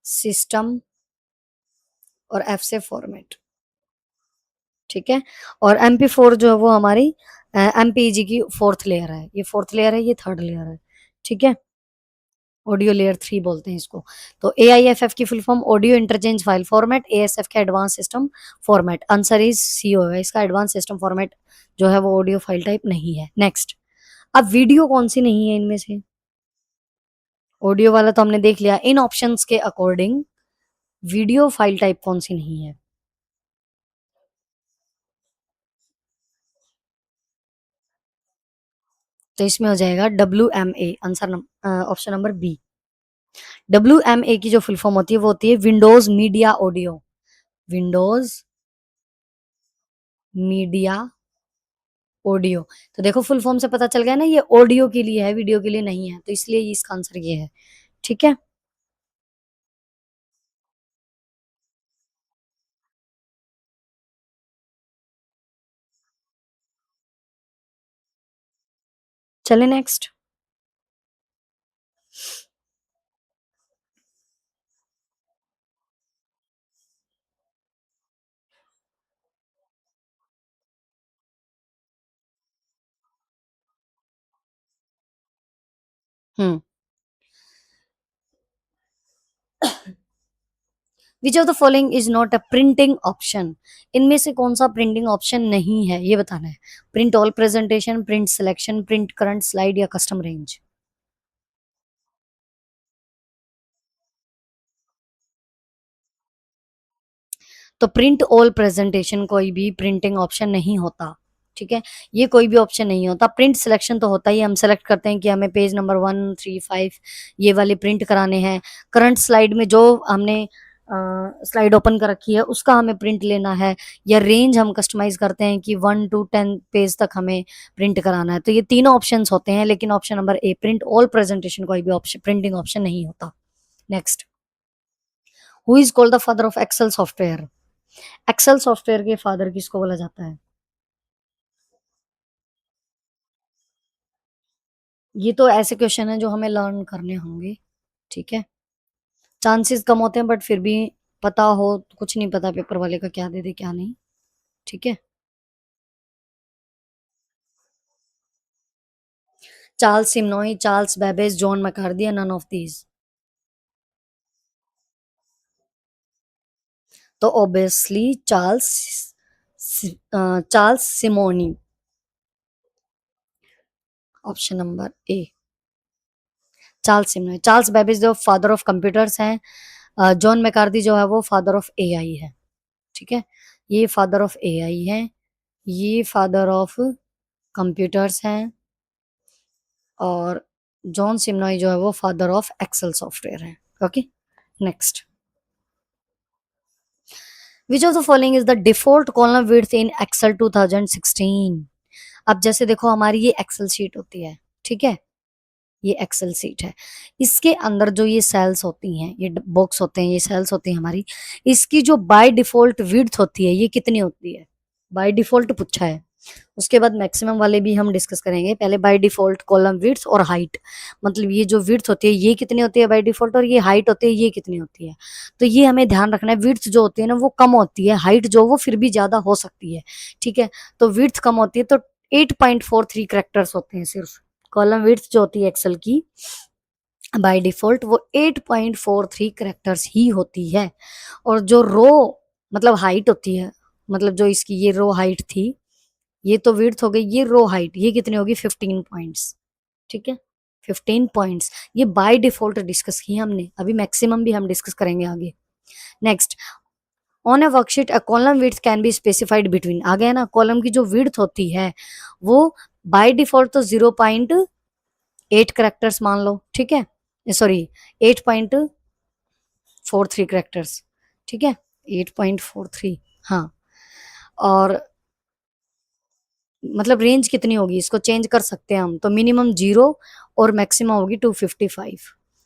system और एफ से फॉर्मेट। ठीक है, और एमपी फोर जो है वो हमारी एमपीजी की फोर्थ लेयर है, ये फोर्थ लेयर है, ये थर्ड लेयर है। ठीक है, ऑडियो लेयर थ्री बोलते हैं इसको। तो ए आई एफ एफ की full form audio interchange file format, A S F का advance system format. Answer is C होगा इसका, एडवांस सिस्टम फॉर्मेट जो है वो ऑडियो फाइल टाइप नहीं है। नेक्स्ट, अब वीडियो कौन सी नहीं है इनमें से, ऑडियो वाला तो हमने देख लिया। इन ऑप्शंस के अकॉर्डिंग वीडियो फाइल टाइप कौन सी नहीं है, तो इसमें हो जाएगा W M A, answer option number B. W M A की जो फुल फॉर्म होती है वो होती है Windows media audio, Windows media audio. तो देखो फुल फॉर्म से पता चल गया ना, ये ऑडियो के लिए है, वीडियो के लिए नहीं है, तो इसलिए इसका आंसर ये है। ठीक है, चले next. Hmm, which of the following is not a printing option, इनमें से कौन सा प्रिंटिंग ऑप्शन नहीं है ये बताना है। Print all presentation, print selection, print current slide या कस्टम रेंज। तो प्रिंट ऑल प्रेजेंटेशन कोई भी प्रिंटिंग ऑप्शन नहीं होता। ठीक है, ये कोई भी ऑप्शन नहीं होता। प्रिंट सिलेक्शन तो होता ही, हम सेलेक्ट करते हैं कि हमें पेज नंबर 1 3 5 ये वाले प्रिंट कराने हैं। करंट स्लाइड में जो हमने स्लाइड ओपन कर रखी है उसका हमें प्रिंट लेना है, या रेंज हम कस्टमाइज करते हैं कि 1 to 10 पेज तक हमें प्रिंट कराना है। तो ये तीनों ऑप्शन होते हैं, लेकिन option number A print all presentation कोई भी ऑप्शन प्रिंटिंग ऑप्शन नहीं होता। Next, who is called the father of excel software, excel software के फादर किसको बोला जाता है। ये तो ऐसे क्वेश्चन है जो हमें लर्न करने होंगे। ठीक है, चांसेस कम होते हैं बट फिर भी पता हो, कुछ नहीं पता पेपर वाले का क्या दे दे क्या नहीं। ठीक है, Charles Simonyi, Charles Babbage, John McCarthy, none of these. तो obviously Charles Simonyi, option number A, Charles Simonyi. Charles Babbage जो फादर ऑफ कंप्यूटर्स हैं, जॉन मैकार्दी जो है वो फादर ऑफ एआई है। ठीक है, ये फादर ऑफ एआई है, ये फादर ऑफ कंप्यूटर्स हैं, और जॉन सिमनॉई जो है वो फादर ऑफ एक्सेल सॉफ्टवेयर है। Okay, next, which of the following is the default column width in excel 2016। अब जैसे देखो हमारी ये एक्सेल शीट होती है, ठीक है, ये एक्सेल शीट है, इसके अंदर जो ये सेल्स होती हैं, ये बॉक्स होते हैं, ये सेल्स होती हैं हमारी, इसकी जो बाय डिफॉल्ट विड्थ होती है ये कितनी होती है, बाय डिफॉल्ट पूछा है। उसके बाद मैक्सिमम वाले भी हम डिस्कस करेंगे। पहले बाय डिफॉल्ट कॉलम विड्थ और हाइट, मतलब ये जो विड्थ होती है ये कितनी होती है बाय डिफॉल्ट, और ये हाइट होती है ये कितनी होती है। तो ये हमें ध्यान रखना है, विड्थ जो होती है ना वो कम होती है, हाइट जो वो फिर भी ज्यादा हो सकती है। ठीक है, तो विड्थ कम होती है तो 8.43 कैरेक्टर्स होते हैं सिर्फ। कॉलम विड्थ जो होती है एक्सेल की बाय डिफॉल्ट वो 8.43 कैरेक्टर्स ही होती है। और जो रो मतलब हाइट होती है, मतलब जो इसकी ये रो हाइट थी, ये तो विड्थ हो गई, ये रो हाइट ये कितनी होगी 15 पॉइंट्स। ठीक है, 15 पॉइंट्स, ये बाय डिफॉल्ट डिस्कस किए हमने, अभी मैक्सिमम भी हम डिस्कस करेंगे आगे। Next, on a worksheet a column width can be specified between, आ गया ना, कॉलम की जो विड्थ होती है वो बाय डिफॉल्ट तो 0.8 करेक्टर्स मान लो, ठीक है, सॉरी 8.43 करेक्टर्स, ठीक है, 8.43, हाँ, और मतलब रेंज कितनी होगी इसको चेंज कर सकते हैं हम, तो मिनिमम 0 और मैक्सिमम होगी 255,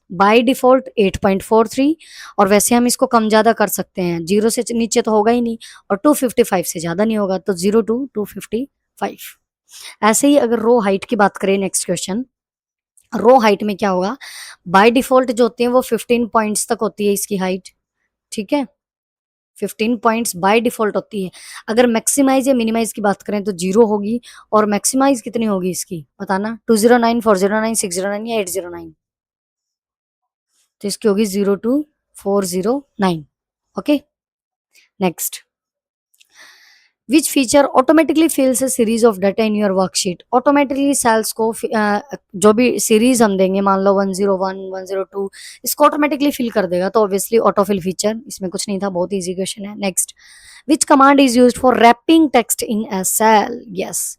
बाय डिफॉल्ट 8.43, और वैसे हम इसको कम ज्यादा कर सकते हैं, 0 से नीचे तो होगा ही नहीं और 255 से ज्यादा नहीं होगा, तो 0 to 255। ऐसे ही अगर रो हाइट की बात करें, नेक्स्ट क्वेश्चन, रो हाइट में क्या होगा, बाय डिफॉल्ट जो होती है वो 15 पॉइंट्स तक होती है इसकी हाइट, ठीक है, 15 पॉइंट्स बाय डिफॉल्ट होती है। अगर मैक्सिमाइज या मिनिमाइज की बात करें तो 0 होगी, और मैक्सिमाइज कितनी होगी इसकी बताना, 209, 409, 609 या 809, तो इसकी होगी 02409। Okay, next, which feature automatically fills a series of data in your worksheet, automatically cells को जो भी सीरीज हम देंगे, मान लो 101, 102, इसको ऑटोमेटिकली फिल कर देगा, तो ऑब्वियसली ऑटोफिल फीचर, इसमें कुछ नहीं था, बहुत इजी क्वेश्चन है। Next, which command is used for wrapping text in a cell, yes,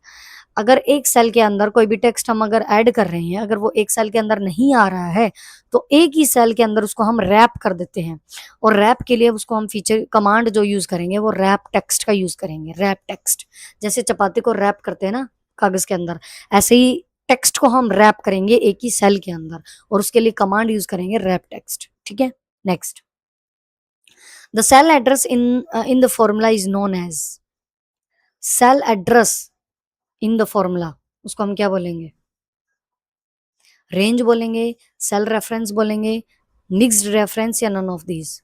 अगर एक सेल के अंदर कोई भी टेक्स्ट हम अगर ऐड कर रहे हैं, अगर वो एक सेल के अंदर नहीं आ रहा है, तो एक ही सेल के अंदर उसको हम रैप कर देते हैं, और रैप के लिए उसको हम फीचर कमांड जो यूज करेंगे वो रैप टेक्स्ट का यूज करेंगे, रैप टेक्स्ट, जैसे चपाती को रैप करते हैं ना कागज के अंदर, ऐसे ही टेक्स्ट को हम रैप करेंगे एक ही सेल के अंदर, और उसके लिए कमांड यूज करेंगे रैप टेक्स्ट, ठीक है। Next, the cell address in the formula is known as, cell address in the formula, उसको हम क्या बोलेंगे, रेंज बोलेंगे, सेल रेफरेंस बोलेंगे, मिक्स्ड रेफरेंस, या नन ऑफ दीज।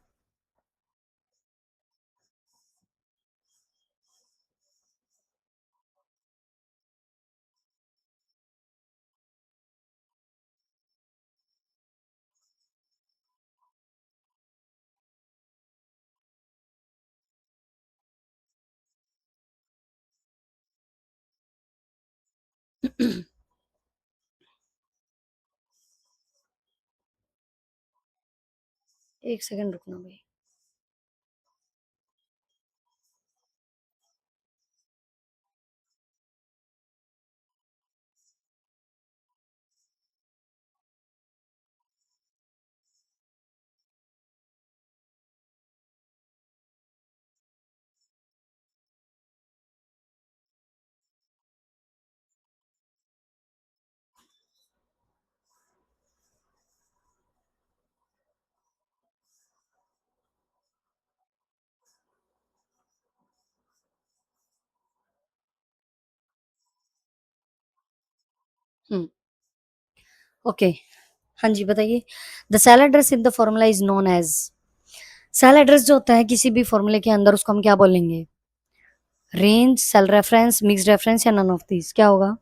एक सेकंड रुकना भाई। हम्म, ओके, हाँ जी बताइए। The cell address in the formula is known as, cell address जो होता है किसी भी फॉर्मूले के अंदर, उसको हम क्या बोलेंगे, range, cell reference, mixed reference, या नन ऑफ दीज, क्या होगा,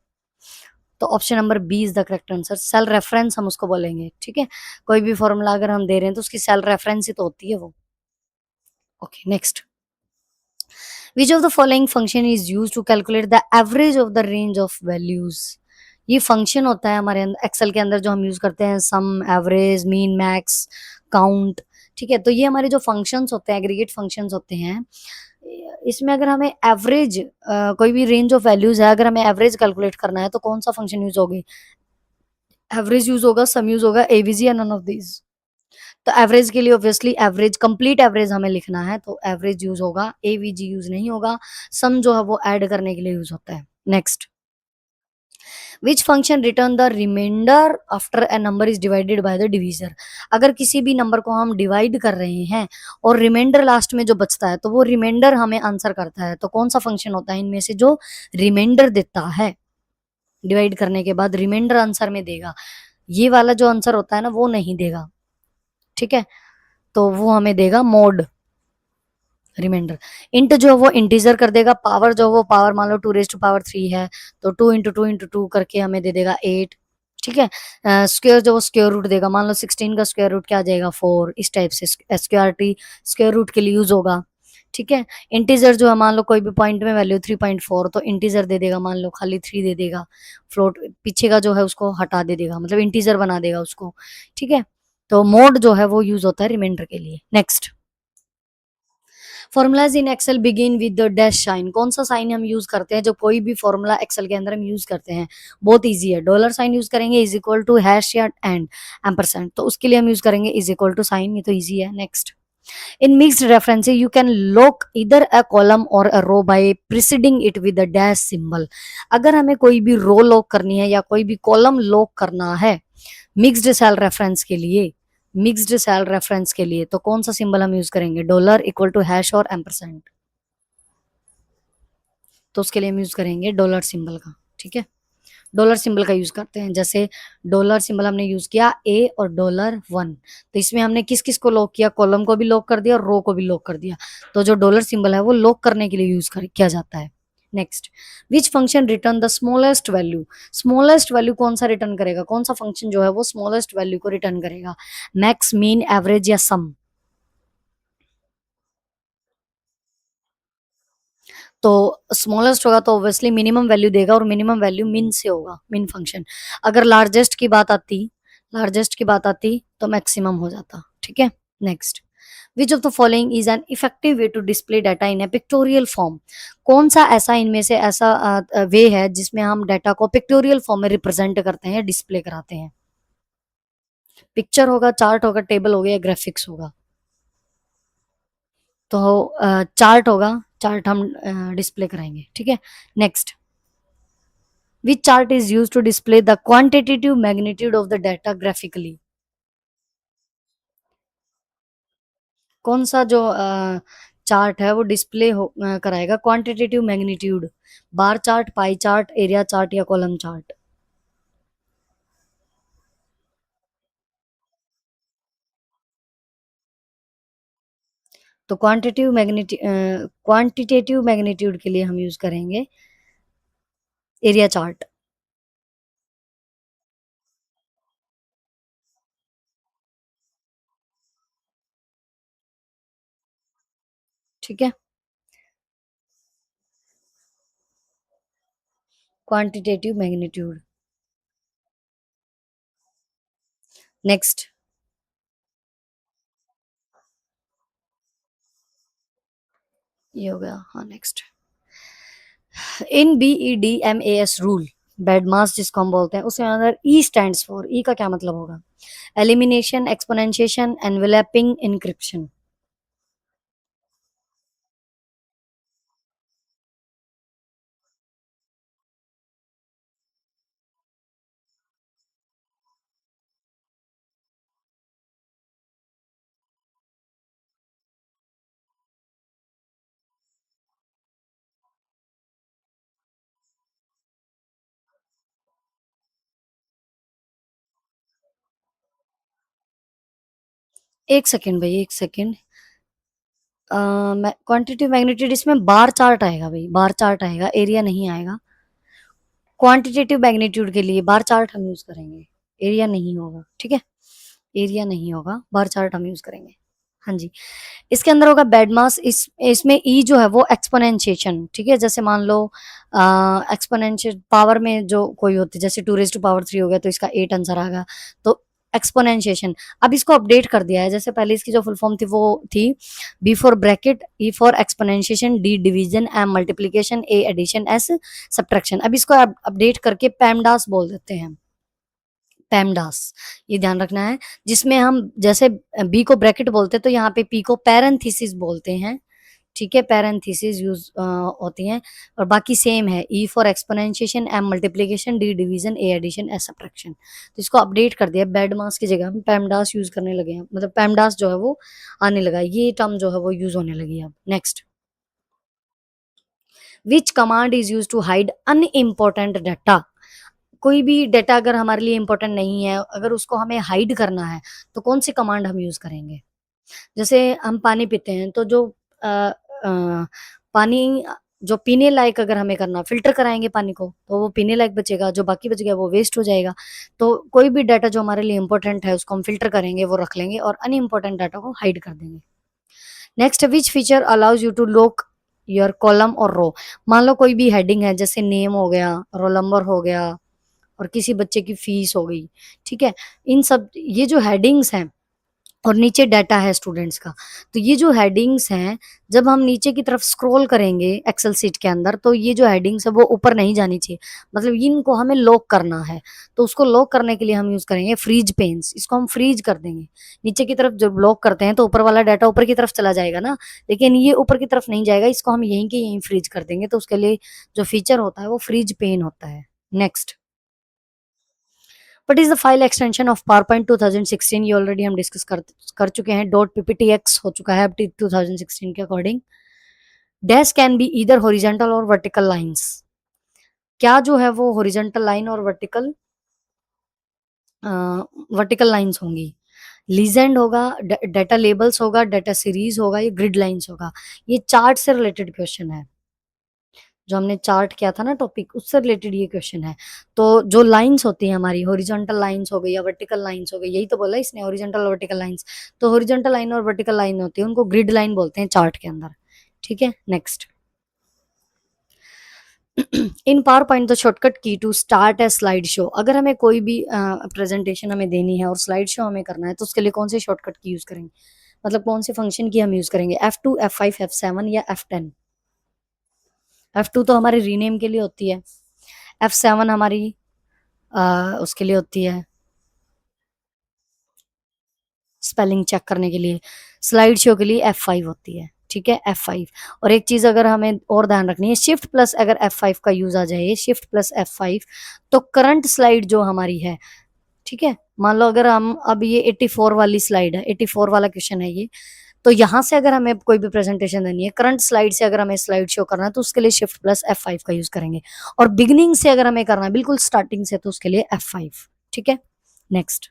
तो option number B is the correct answer, cell reference हम उसको बोलेंगे, ठीक है, कोई भी फॉर्मूला अगर हम दे रहे हैं तो उसकी सेल रेफरेंस ही तो होती है वो। Okay, next, which of the following function is use to calculate the average of the range of values, ये फंक्शन होता है हमारे अंदर एक्सेल के अंदर जो हम यूज करते हैं, सम, एवरेज, मीन, मैक्स, काउंट, ठीक है, तो ये हमारे जो फंक्शंस होते हैं, एग्रीगेट फंक्शंस होते हैं, इसमें अगर हमें एवरेज कोई भी रेंज ऑफ वैल्यूज है, अगर हमें एवरेज कैलकुलेट करना है तो कौन सा फंक्शन यूज होगी, एवरेज यूज होगा, सम यूज होगा, एवीजी, या नन ऑफ दीज। तो एवरेज के लिए ऑब्वियसली एवरेज, कंप्लीट एवरेज हमें लिखना है तो एवरेज यूज होगा, एवीजी यूज नहीं होगा, सम जो है वो ऐड करने के लिए यूज होता है। Next, which function return the reminder after a number is divided by the divisor, अगर किसी भी नंबर को हम डिवाइड कर रहे हैं और रिमाइंडर लास्ट में जो बचता है तो वो रिमाइंडर हमें आंसर करता है, तो कौन सा फंक्शन होता है इनमें से जो रिमाइंडर देता है, डिवाइड करने के बाद रिमाइंडर आंसर में देगा, ये वाला जो आंसर होता है ना वो नहीं देगा, ठीक है, तो वो हमें देगा मोड रिमाइंडर। इंट जो है वो इंटीजर कर देगा, पावर जो है वो पावर मान लो 2 raised to power 3 है, तो 2 into 2 into 2 करके हमें दे देगा 8, ठीक है, स्क्वायर जो वो स्क्वायर रूट देगा, मान लो 16 का स्क्वायर रूट क्या आ जाएगा 4, इस टाइप से एसक्यूआरटी स्क्वायर रूट के लिए यूज होगा, ठीक है। इंटीजर जो है मान लो कोई भी पॉइंट में वैल्यू 3.4 तो इंटीजर दे देगा, मान लो खाली 3 दे देगा। फ्लोट पीछे का जो है उसको हटा दे देगा, मतलब इंटीजर बना देगा उसको। ठीक है। तो मोड जो है वो यूज होता है रिमाइंडर के लिए। Next, formulas in excel begin with the dash sign. कौन सा साइन हम यूज करते हैं जब कोई भी फॉर्मूला एक्सेल के अंदर हम यूज करते हैं? बहुत इजी है, डॉलर साइन यूज करेंगे, इज इक्वल टू हैश या एंड एम्परसेंड, तो उसके लिए हम यूज करेंगे इज इक्वल टू साइन, ये तो इजी है। Next, in mixed references you can lock either a column or a row by preceding it with a dash symbol। अगर हमें कोई भी रो लॉक करनी है या कोई भी कॉलम लॉक करना है मिक्स्ड सेल रेफरेंस के लिए, मिक्स्ड सेल रेफरेंस के लिए तो कौन सा सिंबल हम यूज करेंगे? डॉलर इक्वल टू हैश और एम्परसेंड, तो उसके लिए हम यूज करेंगे डॉलर सिंबल का। ठीक है, डॉलर सिंबल का यूज करते हैं। जैसे डॉलर सिंबल हमने यूज किया ए और $1, तो इसमें हमने किस किस को लॉक किया? कॉलम को भी लॉक कर दिया और रो को भी लॉक कर दिया। तो जो डॉलर सिंबल है वो लॉक करने के लिए किया जाता है। Next, which function return the smallest value. Smallest value कौन सा रिटर्न करेगा? कौन सा फंक्शन जो है वो स्मॉलेस्ट वैल्यू को रिटर्न करेगा? मैक्स, मीन, एवरेज या सम? तो स्मॉलेस्ट होगा तो ऑब्वियसली मिनिमम वैल्यू देगा, और मिनिमम वैल्यू मिन से होगा, मिन फंक्शन। अगर लार्जेस्ट की बात आती तो मैक्सिमम हो जाता। ठीक है। Next, which of the following is an effective way to display data in a pictorial form. कौन सा ऐसा इनमें से ऐसा वे है जिसमें हम डाटा को पिक्टोरियल फॉर्म में रिप्रेजेंट करते हैं, डिस्प्ले कराते हैं? पिक्चर होगा, चार्ट होगा, टेबल होगा या ग्राफिक्स होगा? तो चार्ट होगा, चार्ट हम डिस्प्ले कराएंगे। ठीक है। Next, which chart is used to display the quantitative magnitude of the data graphically? कौन सा जो चार्ट है वो डिस्प्ले कराएगा quantitative magnitude? Bar chart, pie chart, area chart या कॉलम चार्ट? तो क्वांटिटेटिव मैग्नीट्यूड के लिए हम यूज करेंगे एरिया चार्ट। ठीक है, क्वांटिटेटिव मैग्नीट्यूड। नेक्स्ट, ये हो गया। हाँ, नेक्स्ट, इन BEDMAS रूल, बैडमास जिसको हम बोलते हैं, उसके अंदर ई स्टैंड्स फॉर, ई का क्या मतलब होगा? Elimination, exponentiation, enveloping, encryption? एक सेकेंड भाई, एक सेकेंड। क्वांटिटी मैग्नीट्यूड इसमें बार चार्ट आएगा भाई, बार चार्ट आएगा, एरिया नहीं आएगा। क्वांटिटेटिव मैग्नीट्यूड के लिए बार चार्ट हम यूज करेंगे, एरिया नहीं होगा। ठीक है, एरिया नहीं होगा, बार चार्ट हम यूज करेंगे। हाँ जी, इसके अंदर होगा बेड मास। इसमें ई जो है वो एक्सपोनेंशिएशन। ठीक है, जैसे मान लो एक्सपोनेंशियल पावर में जो कोई होती है, जैसे 2 raised to power 3 हो गया तो इसका 8 आंसर आ गया। तो एक्सपोनेंशिएशन, अब इसको अपडेट कर दिया है। जैसे पहले इसकी जो फुल फॉर्म थी वो थी B for bracket, E for exponentiation, D division, M multiplication, A addition, S subtraction. अब इसको अपडेट करके पेमडास बोल देते हैं, पेमडास, ये ध्यान रखना है। जिसमें हम जैसे बी को ब्रैकेट बोलते हैं तो यहाँ पे पी को पैरेंथेसिस बोलते हैं। ठीक है, पैरेंथेसिस यूज होती हैं। और बाकी सेम है, E for exponentiation, M multiplication, D division, A addition, S subtraction. तो इसको अपडेट कर दिया, बेड मास की जगह हम पेमडास यूज करने लगे हैं, मतलब पेमडास जो है वो आने लगा है, ये टर्म जो है वो यूज होने लगी है अब। Next, which command is use to hide unimportant data. कोई भी डाटा अगर हमारे लिए इंपॉर्टेंट नहीं है, अगर उसको हमें हाइड करना है तो कौन सी कमांड हम यूज करेंगे? जैसे हम पानी पीते हैं तो जो अ, अ, पानी जो पीने लायक अगर हमें करना, फिल्टर कराएंगे पानी को तो वो पीने लायक बचेगा, जो बाकी बच गया वो वेस्ट हो जाएगा। तो कोई भी डाटा जो हमारे लिए इंपॉर्टेंट है उसको हम फिल्टर करेंगे, वो रख लेंगे, और अनइम्पोर्टेंट डाटा को हाइड कर देंगे। Next, which feature allows you to lock your column और रो। मान लो कोई भी हेडिंग है, जैसे नेम हो गया, रोल नंबर हो गया, और किसी बच्चे की फीस हो गई, ठीक है, इन सब ये जो हेडिंग्स हैं, और नीचे डाटा है स्टूडेंट्स का, तो ये जो हेडिंग्स हैं, जब हम नीचे की तरफ स्क्रॉल करेंगे एक्सेल सीट के अंदर, तो ये जो हेडिंग्स है वो ऊपर नहीं जानी चाहिए, मतलब इनको हमें लॉक करना है। तो उसको लॉक करने के लिए हम यूज करेंगे फ्रीज पेन्स, इसको हम फ्रीज कर देंगे। नीचे की तरफ जब लॉक करते हैं तो ऊपर वाला डाटा ऊपर की तरफ चला जाएगा ना, लेकिन ये ऊपर की तरफ नहीं जाएगा, इसको हम यहीं के यहीं फ्रीज कर देंगे, तो उसके लिए जो फीचर होता है वो फ्रीज पेन होता है। Next, what is the file extension of PowerPoint 2016, ये ऑलरेडी हम डिस्कस कर चुके हैं, डॉट पीपीटीएक्स हो चुका है अब 2016 के according. Dash can be either horizontal और वर्टिकल लाइंस, क्या जो है वो हॉरिजॉन्टल लाइन और वर्टिकल लाइंस होंगी। लीजेंड होगा, डाटा लेबल्स होगा, डाटा सीरीज होगा, ये ग्रिड लाइंस होगा। ये चार्ट से रिलेटेड क्वेश्चन है, जो हमने चार्ट किया था ना टॉपिक, उससे रिलेटेड ये क्वेश्चन है। तो जो लाइंस होती है हमारी, हॉरिजॉन्टल लाइंस हो गई या वर्टिकल लाइंस हो गई, यही तो बोला इसने, हॉरिजॉन्टल और वर्टिकल लाइंस। तो हॉरिजॉन्टल लाइन और वर्टिकल लाइन होती है, उनको ग्रिड लाइन बोलते हैं चार्ट के अंदर, ठीक है। Next, in PowerPoint the shortcut key to start a slide show, अगर हमें कोई भी प्रेजेंटेशन हमें देनी है और स्लाइड शो हमें करना है, तो उसके लिए कौन से शॉर्टकट की यूज करेंगे, मतलब कौन से फंक्शन की हम यूज करेंगे, F2, F5, F7 या F10। F2 तो हमारी रीनेम के लिए होती है, F7 हमारी उसके लिए होती है, स्पेलिंग चेक करने के लिए। स्लाइड शो के लिए F5 होती है, ठीक है, F5। और एक चीज अगर हमें और ध्यान रखनी है, शिफ्ट प्लस अगर F5 का यूज आ जाए, शिफ्ट प्लस F5, तो करंट स्लाइड जो हमारी है, ठीक है, मान लो अगर हम अब ये 84 वाली स्लाइड है, 84 वाला क्वेश्चन है ये, तो यहां से अगर हमें कोई भी प्रेजेंटेशन देनी है, करंट स्लाइड से अगर हमें स्लाइड शो करना है, तो उसके लिए शिफ्ट प्लस F5 का यूज करेंगे। और बिगिनिंग से अगर हमें करना है, बिल्कुल स्टार्टिंग से, तो उसके लिए F5, ठीक है। नेक्स्ट,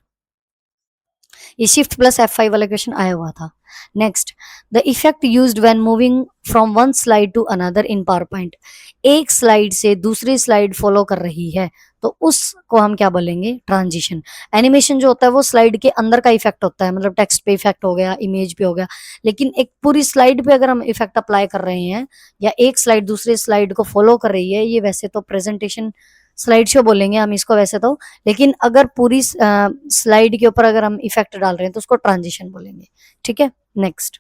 ये शिफ्ट प्लस F5 वाला क्वेश्चन आया हुआ था। Next, the effect used when moving from one slide to another in PowerPoint, एक स्लाइड से दूसरी स्लाइड फॉलो कर रही है, तो उसको हम क्या बोलेंगे, ट्रांजिशन। एनिमेशन जो होता है वो स्लाइड के अंदर का इफेक्ट होता है, मतलब टेक्स्ट पे इफेक्ट हो गया, इमेज पे हो गया, लेकिन एक पूरी स्लाइड पे अगर हम इफेक्ट अप्लाई कर रहे हैं, या एक स्लाइड दूसरी स्लाइड को फॉलो कर रही है, ये वैसे तो प्रेजेंटेशन स्लाइड शो बोलेंगे हम इसको वैसे तो, लेकिन अगर पूरी स्लाइड के ऊपर अगर हम इफेक्ट डाल रहे हैं, तो उसको ट्रांजिशन बोलेंगे, ठीक है। Next,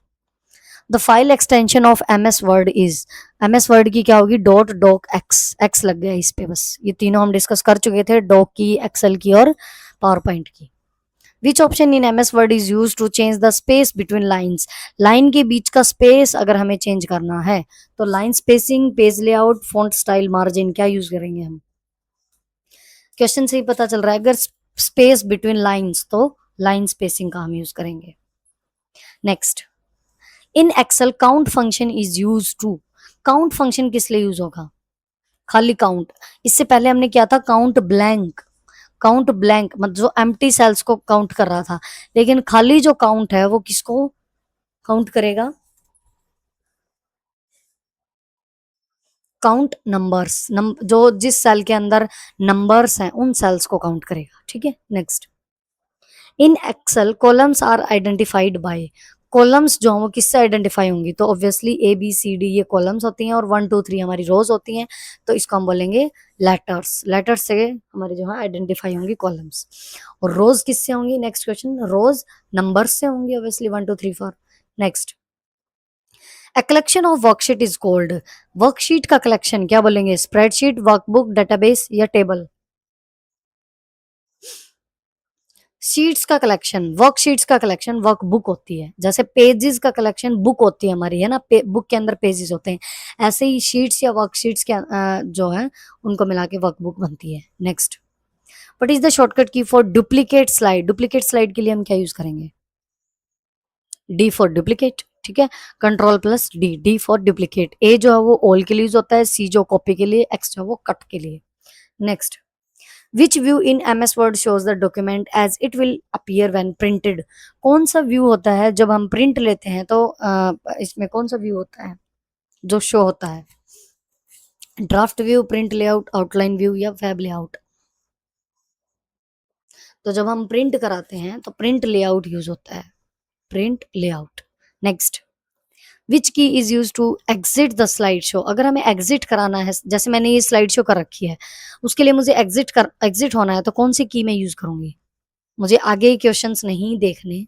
the file extension of MS Word is, MS word की क्या होगी, डॉट डॉक एक्स, एक्स लग गया इस पे, बस ये तीनों हम डिस्कस कर चुके थे, डॉक की, एक्सेल की और पावर पॉइंट की। Which option in MS Word is use to change the space between lines, line के बीच का स्पेस अगर हमें चेंज करना है, तो line spacing, page layout, font style, margin, क्या यूज करेंगे हम। क्वेश्चन से ही पता चल रहा है, अगर स्पेस बिटवीन लाइंस, तो लाइन स्पेसिंग का हम यूज करेंगे। Next, in excel count function is use to, count function किस लिए यूज होगा, खाली काउंट। इससे पहले हमने किया था काउंट ब्लैंक, काउंट ब्लैंक मतलब जो एम्प्टी सेल्स को काउंट कर रहा था, लेकिन खाली जो काउंट है वो किसको काउंट करेगा, काउंट नंबर्स, जो जिस सेल के अंदर नंबर्स हैं उन सेल्स को काउंट करेगा, ठीक है। Next, in excel columns are identified by, columns जो हैं वो किससे आइडेंटिफाई होंगी, तो ऑब्वियसली ABCD ये कॉलम्स होती हैं, और 1 2 3 हमारी रोज होती हैं, तो इसको हम बोलेंगे लेटर्स, लेटर्स से हमारे जो है आइडेंटिफाई होंगी कॉलम्स। और रोज किससे होंगी, नेक्स्ट क्वेश्चन, रोज नंबर्स से होंगी obviously, 1 2 3 4। Next, a collection of worksheet is called, worksheet का कलेक्शन क्या बोलेंगे, स्प्रेडशीट, वर्कबुक, डेटाबेस या टेबल। शीट्स का कलेक्शन, वर्कशीट्स का कलेक्शन वर्कबुक होती है, जैसे पेजेस का कलेक्शन बुक होती है हमारी, है ना, बुक के अंदर पेजेस होते हैं, ऐसे ही शीट्स या वर्कशीट्स के जो है उनको मिला के वर्कबुक बनती है। Next, what is the shortcut key for duplicate slide, duplicate slide के लिए हम क्या यूज करेंगे, D फॉर डुप्लीकेट, ठीक है, control plus D for duplicate. A जो है वो ऑल के लिए यूज होता है, C जो कॉपी के लिए, X जो है वो कट के लिए। Next, which view in MS Word shows the document as it will appear when printed, कौन सा व्यू होता है जब हम प्रिंट लेते हैं, तो इसमें कौन सा व्यू होता है जो शो होता है, draft view, print layout, outline view या वेब लेआउट। तो जब हम प्रिंट कराते हैं तो प्रिंट लेआउट यूज होता है, print layout. Next, which key is use to exit the slide show. अगर हमें एग्जिट कराना है, जैसे मैंने ये स्लाइड शो कर रखी है, उसके लिए मुझे एग्जिट होना है, तो कौन सी की मैं यूज करूंगी? मुझे आगे क्वेश्चंस नहीं देखने,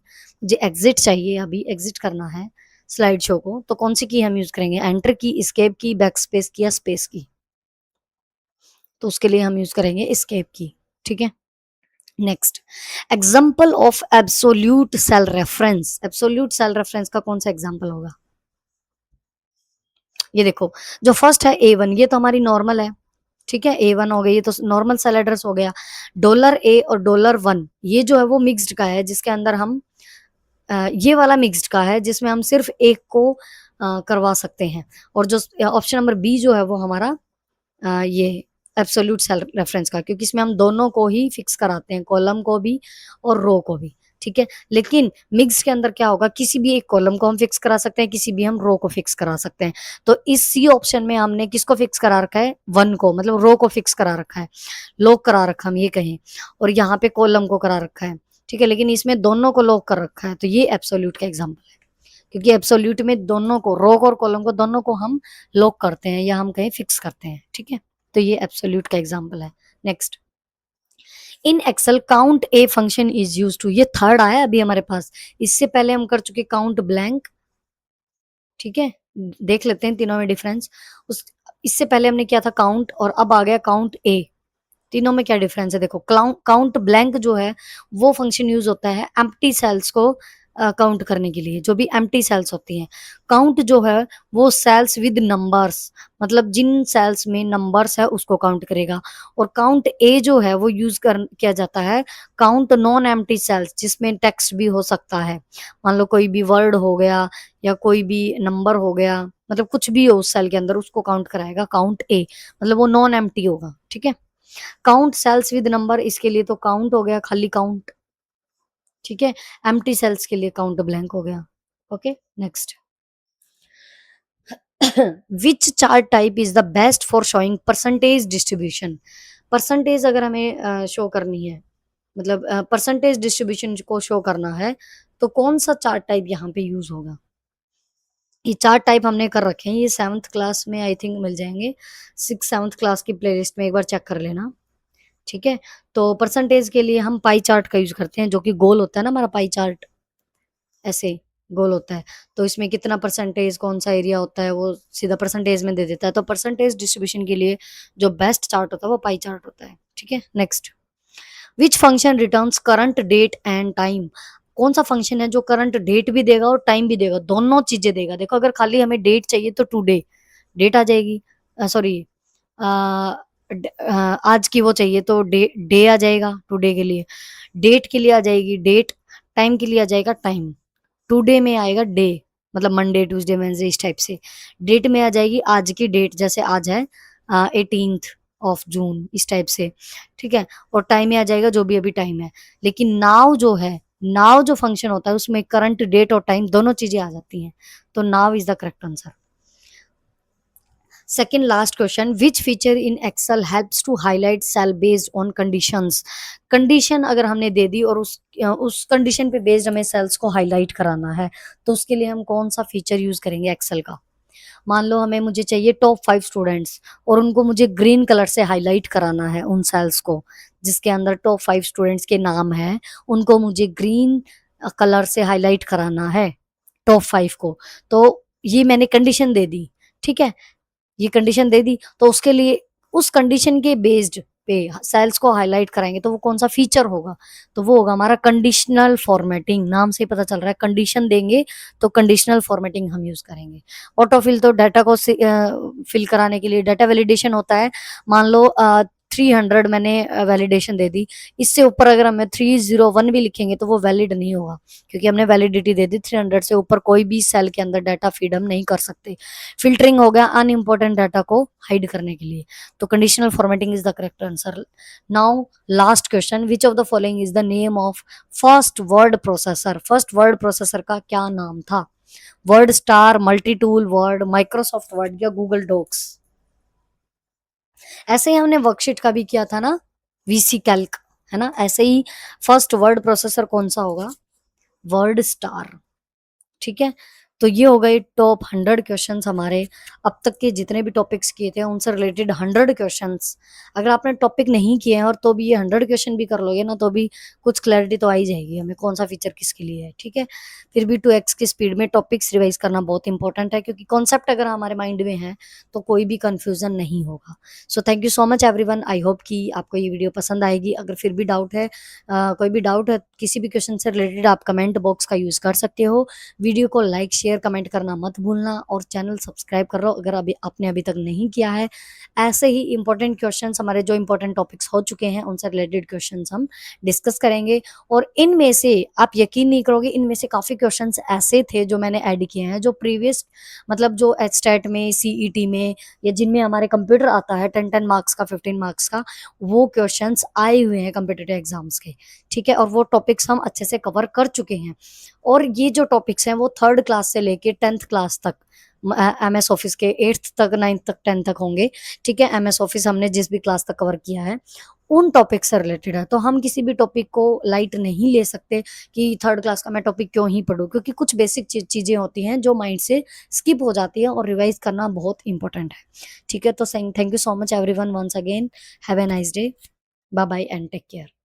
मुझे एग्जिट चाहिए, अभी एग्जिट करना है स्लाइड शो को, तो कौन सी की हम यूज करेंगे? एंटर की, एस्केप की, बैक स्पेस की, या स्पेस की? तो उसके लिए हम यूज करेंगे एस्केप की। ठीक है, next, example of absolute cell reference. Absolute cell reference का कौन सा एग्जाम्पल होगा? ये देखो, जो फर्स्ट है A1, ये तो हमारी नॉर्मल है। ठीक है, A1 हो गई, ये तो नॉर्मल सेल एड्रेस हो गया। $A और $1 ये जो है वो मिक्स्ड का है, जिसके अंदर हम ये वाला मिक्स्ड का है, जिसमें हम सिर्फ एक को करवा सकते हैं। और जो ऑप्शन नंबर बी जो है वो हमारा ये एब्सोल्यूट सेल रेफरेंस का, क्योंकि इसमें हम दोनों को ही फिक्स कराते हैं, कॉलम को भी और रो को भी। ठीक है, लेकिन मिक्स के अंदर क्या होगा, किसी भी एक कॉलम को हम फिक्स करा सकते हैं, किसी भी हम रो को फिक्स करा सकते हैं। तो इस सी ऑप्शन में हमने किसको फिक्स करा रखा है? वन को, मतलब रो को फिक्स करा रखा है, लॉक करा रखा हम ये कहें, और यहाँ पे कॉलम को करा रखा है। ठीक है, लेकिन इसमें दोनों को लॉक कर रखा है, तो ये एब्सोल्यूट का एग्जाम्पल है। क्योंकि एब्सोल्यूट में दोनों को, रो और कॉलम को, दोनों को हम लॉक करते हैं या हम कहीं फिक्स करते हैं। ठीक है, तो ये एब्सोल्यूट का एग्जाम्पल है। Next, in excel count A function is use to. ये थर्ड आया अभी हमारे पास, इससे पहले हम कर चुके काउंट ब्लैंक। ठीक है, देख लेते हैं तीनों में डिफरेंस। उस इससे पहले हमने किया था काउंट, और अब आ गया काउंट ए। तीनों में क्या डिफरेंस है? देखो, काउंट ब्लैंक जो है वो फंक्शन यूज होता है एम्प्टी सेल्स को काउंट करने के लिए, जो भी एम्प्टी सेल्स होती हैं। काउंट जो है वो सेल्स विद नंबर्स, मतलब जिन सेल्स में नंबर्स है उसको काउंट करेगा। और काउंट ए जो है वो यूज कर किया जाता है काउंट नॉन एम्प्टी सेल्स, जिसमें टेक्स्ट भी हो सकता है। मान लो कोई भी वर्ड हो गया या कोई भी नंबर हो गया, मतलब कुछ भी हो उस सेल के अंदर, उसको काउंट कराएगा काउंट ए, मतलब वो नॉन एम्प्टी होगा। ठीक है, काउंट सेल्स विद नंबर, इसके लिए तो काउंट हो गया खाली काउंट। ठीक है, एम्प्टी सेल्स के लिए काउंट ब्लैंक हो गया। Okay, next, which chart type is the best for showing percentage distribution. Percentage अगर हमें शो करनी है, मतलब परसेंटेज डिस्ट्रीब्यूशन को शो करना है, तो कौन सा चार्ट टाइप यहाँ पे यूज होगा? ये चार्ट टाइप हमने कर रखे हैं, ये 7th क्लास में आई थिंक मिल जाएंगे, 6th 7th क्लास की प्लेलिस्ट में एक बार चेक कर लेना। ठीक है, तो परसेंटेज के लिए हम पाई चार्ट का यूज करते हैं, जो कि गोल होता है ना हमारा पाई चार्ट, ऐसे गोल होता है। तो इसमें कितना परसेंटेज, कौन सा एरिया होता है, वो सीधा परसेंटेज में दे देता है। तो परसेंटेज डिस्ट्रीब्यूशन के लिए जो बेस्ट चार्ट होता है वो पाई चार्ट होता है। ठीक है, next, which function returns current date and time. कौन सा फंक्शन है जो करंट डेट भी देगा और टाइम भी देगा, दोनों चीजें देगा? देखो, अगर खाली हमें डेट चाहिए तो टुडे डेट आ जाएगी, सॉरी आज की वो चाहिए तो डे डे आ जाएगा टुडे के लिए, डेट के लिए आ जाएगी डेट, टाइम के लिए आ जाएगा टाइम। टुडे में आएगा डे, मतलब मंडे ट्यूसडे वेडनेसडे इस टाइप से। डेट में आ जाएगी आज की डेट, जैसे आज है 18th of June इस टाइप से। ठीक है, और टाइम में आ जाएगा जो भी अभी टाइम है। लेकिन नाउ जो है, नाउ जो फंक्शन होता है उसमें करंट डेट और टाइम दोनों चीजें आ जाती हैं, तो now is the correct answer. Second last question, which feature in excel helps to highlight cell based on conditions. Condition अगर हमने दे दी और उस कंडीशन पे बेस्ड हमें सेल्स को हाईलाइट कराना है, तो उसके लिए हम कौन सा फीचर यूज करेंगे एक्सेल का? मान लो हमें मुझे चाहिए टॉप 5 स्टूडेंट्स, और उनको मुझे ग्रीन कलर से हाईलाइट कराना है, उन सेल्स को जिसके अंदर टॉप 5 स्टूडेंट्स के नाम है, उनको मुझे ग्रीन कलर से हाईलाइट कराना है, टॉप 5 को। तो ये मैंने कंडीशन दे दी। ठीक है, ये कंडीशन दे दी, तो उसके लिए उस कंडीशन के बेस्ड पे सेल्स को हाईलाइट कराएंगे, तो वो कौन सा फीचर होगा? तो वो होगा हमारा कंडीशनल फॉर्मेटिंग। नाम से ही पता चल रहा है, कंडीशन देंगे तो कंडीशनल फॉर्मेटिंग हम यूज करेंगे। ऑटोफिल तो डाटा को फिल कराने के लिए, डाटा वैलिडेशन होता है। मान लो 300 मैंने वैलिडेशन दे दी, इससे ऊपर अगर हमें 301 भी लिखेंगे तो वो वैलिड नहीं होगा, क्योंकि हमने वैलिडिटी दे दी 300 से ऊपर कोई भी सेल के अंदर डाटा फीड हम नहीं कर सकते। फिल्टरिंग हो गया अनइम्पोर्टेंट डाटा को हाइड करने के लिए। तो conditional formatting is the correct answer. Now last question, which of the following is the name of first word processor. First word processor का क्या नाम था? Word star, multi tool word, Microsoft word, या Google docs? ऐसे ही हमने worksheet का भी किया था ना, वीसी कैल्क, है ना? ऐसे ही फर्स्ट वर्ड प्रोसेसर कौन सा होगा? Word star. ठीक है, तो ये हो गए टॉप 100 क्वेश्चंस हमारे अब तक के जितने भी टॉपिक्स किए थे उनसे रिलेटेड 100 क्वेश्चंस। अगर आपने टॉपिक नहीं किए हैं और तो भी ये 100 क्वेश्चन भी कर लोगे ना तो भी कुछ क्लैरिटी तो आ ही जाएगी हमें कौन सा फीचर किसके लिए है, ठीक है। फिर भी 2x की स्पीड में टॉपिक्स रिवाइज करना बहुत इंपॉर्टेंट है, क्योंकि कॉन्सेप्ट अगर हमारे माइंड में है तो कोई भी कंफ्यूजन नहीं होगा। So thank you so much everyone, I hope कि आपको ये वीडियो पसंद आएगी। अगर फिर भी डाउट है, कोई भी डाउट है किसी भी क्वेश्चन से रिलेटेड, आप कमेंट बॉक्स का यूज कर सकते हो। वीडियो को लाइक शेयर कमेंट करना मत भूलना और चैनल सब्सक्राइब कर लो अगर अभी आपने अभी तक नहीं किया है। ऐसे ही इंपॉर्टेंट क्वेश्चंस हमारे जो इंपॉर्टेंट टॉपिक्स हो चुके हैं उनसे रिलेटेड क्वेश्चंस हम डिस्कस करेंगे। और इनमें से आप यकीन नहीं करोगे, इनमें से काफी क्वेश्चंस ऐसे थे जो मैंने ऐड किए हैं जो प्रीवियस मतलब जो एचटेट में, सीईटी में या जिनमें हमारे कंप्यूटर आता है 10 मार्क्स का, 15 मार्क्स का, वो क्वेश्चंस आए हुए हैं कम्पिटेटिव एग्जाम्स के, ठीक है। और वो टॉपिक्स हम अच्छे से कवर कर चुके हैं। और ये जो टॉपिक्स हैं वो 3rd क्लास से लेके 10th क्लास तक, MS ऑफिस के 8th तक, 9th तक, 10th तक होंगे, ठीक है। MS ऑफिस हमने जिस भी क्लास तक कवर किया है उन टॉपिक से रिलेटेड है। तो हम किसी भी टॉपिक को लाइट नहीं ले सकते कि 3rd क्लास का मैं टॉपिक क्यों ही पढूं, क्योंकि कुछ बेसिक चीजें होती हैं जो माइंड से स्किप हो जाती है और रिवाइज करना बहुत इंपॉर्टेंट है, ठीक है। तो thank you so much everyone once again, have a nice day, bye bye and take care.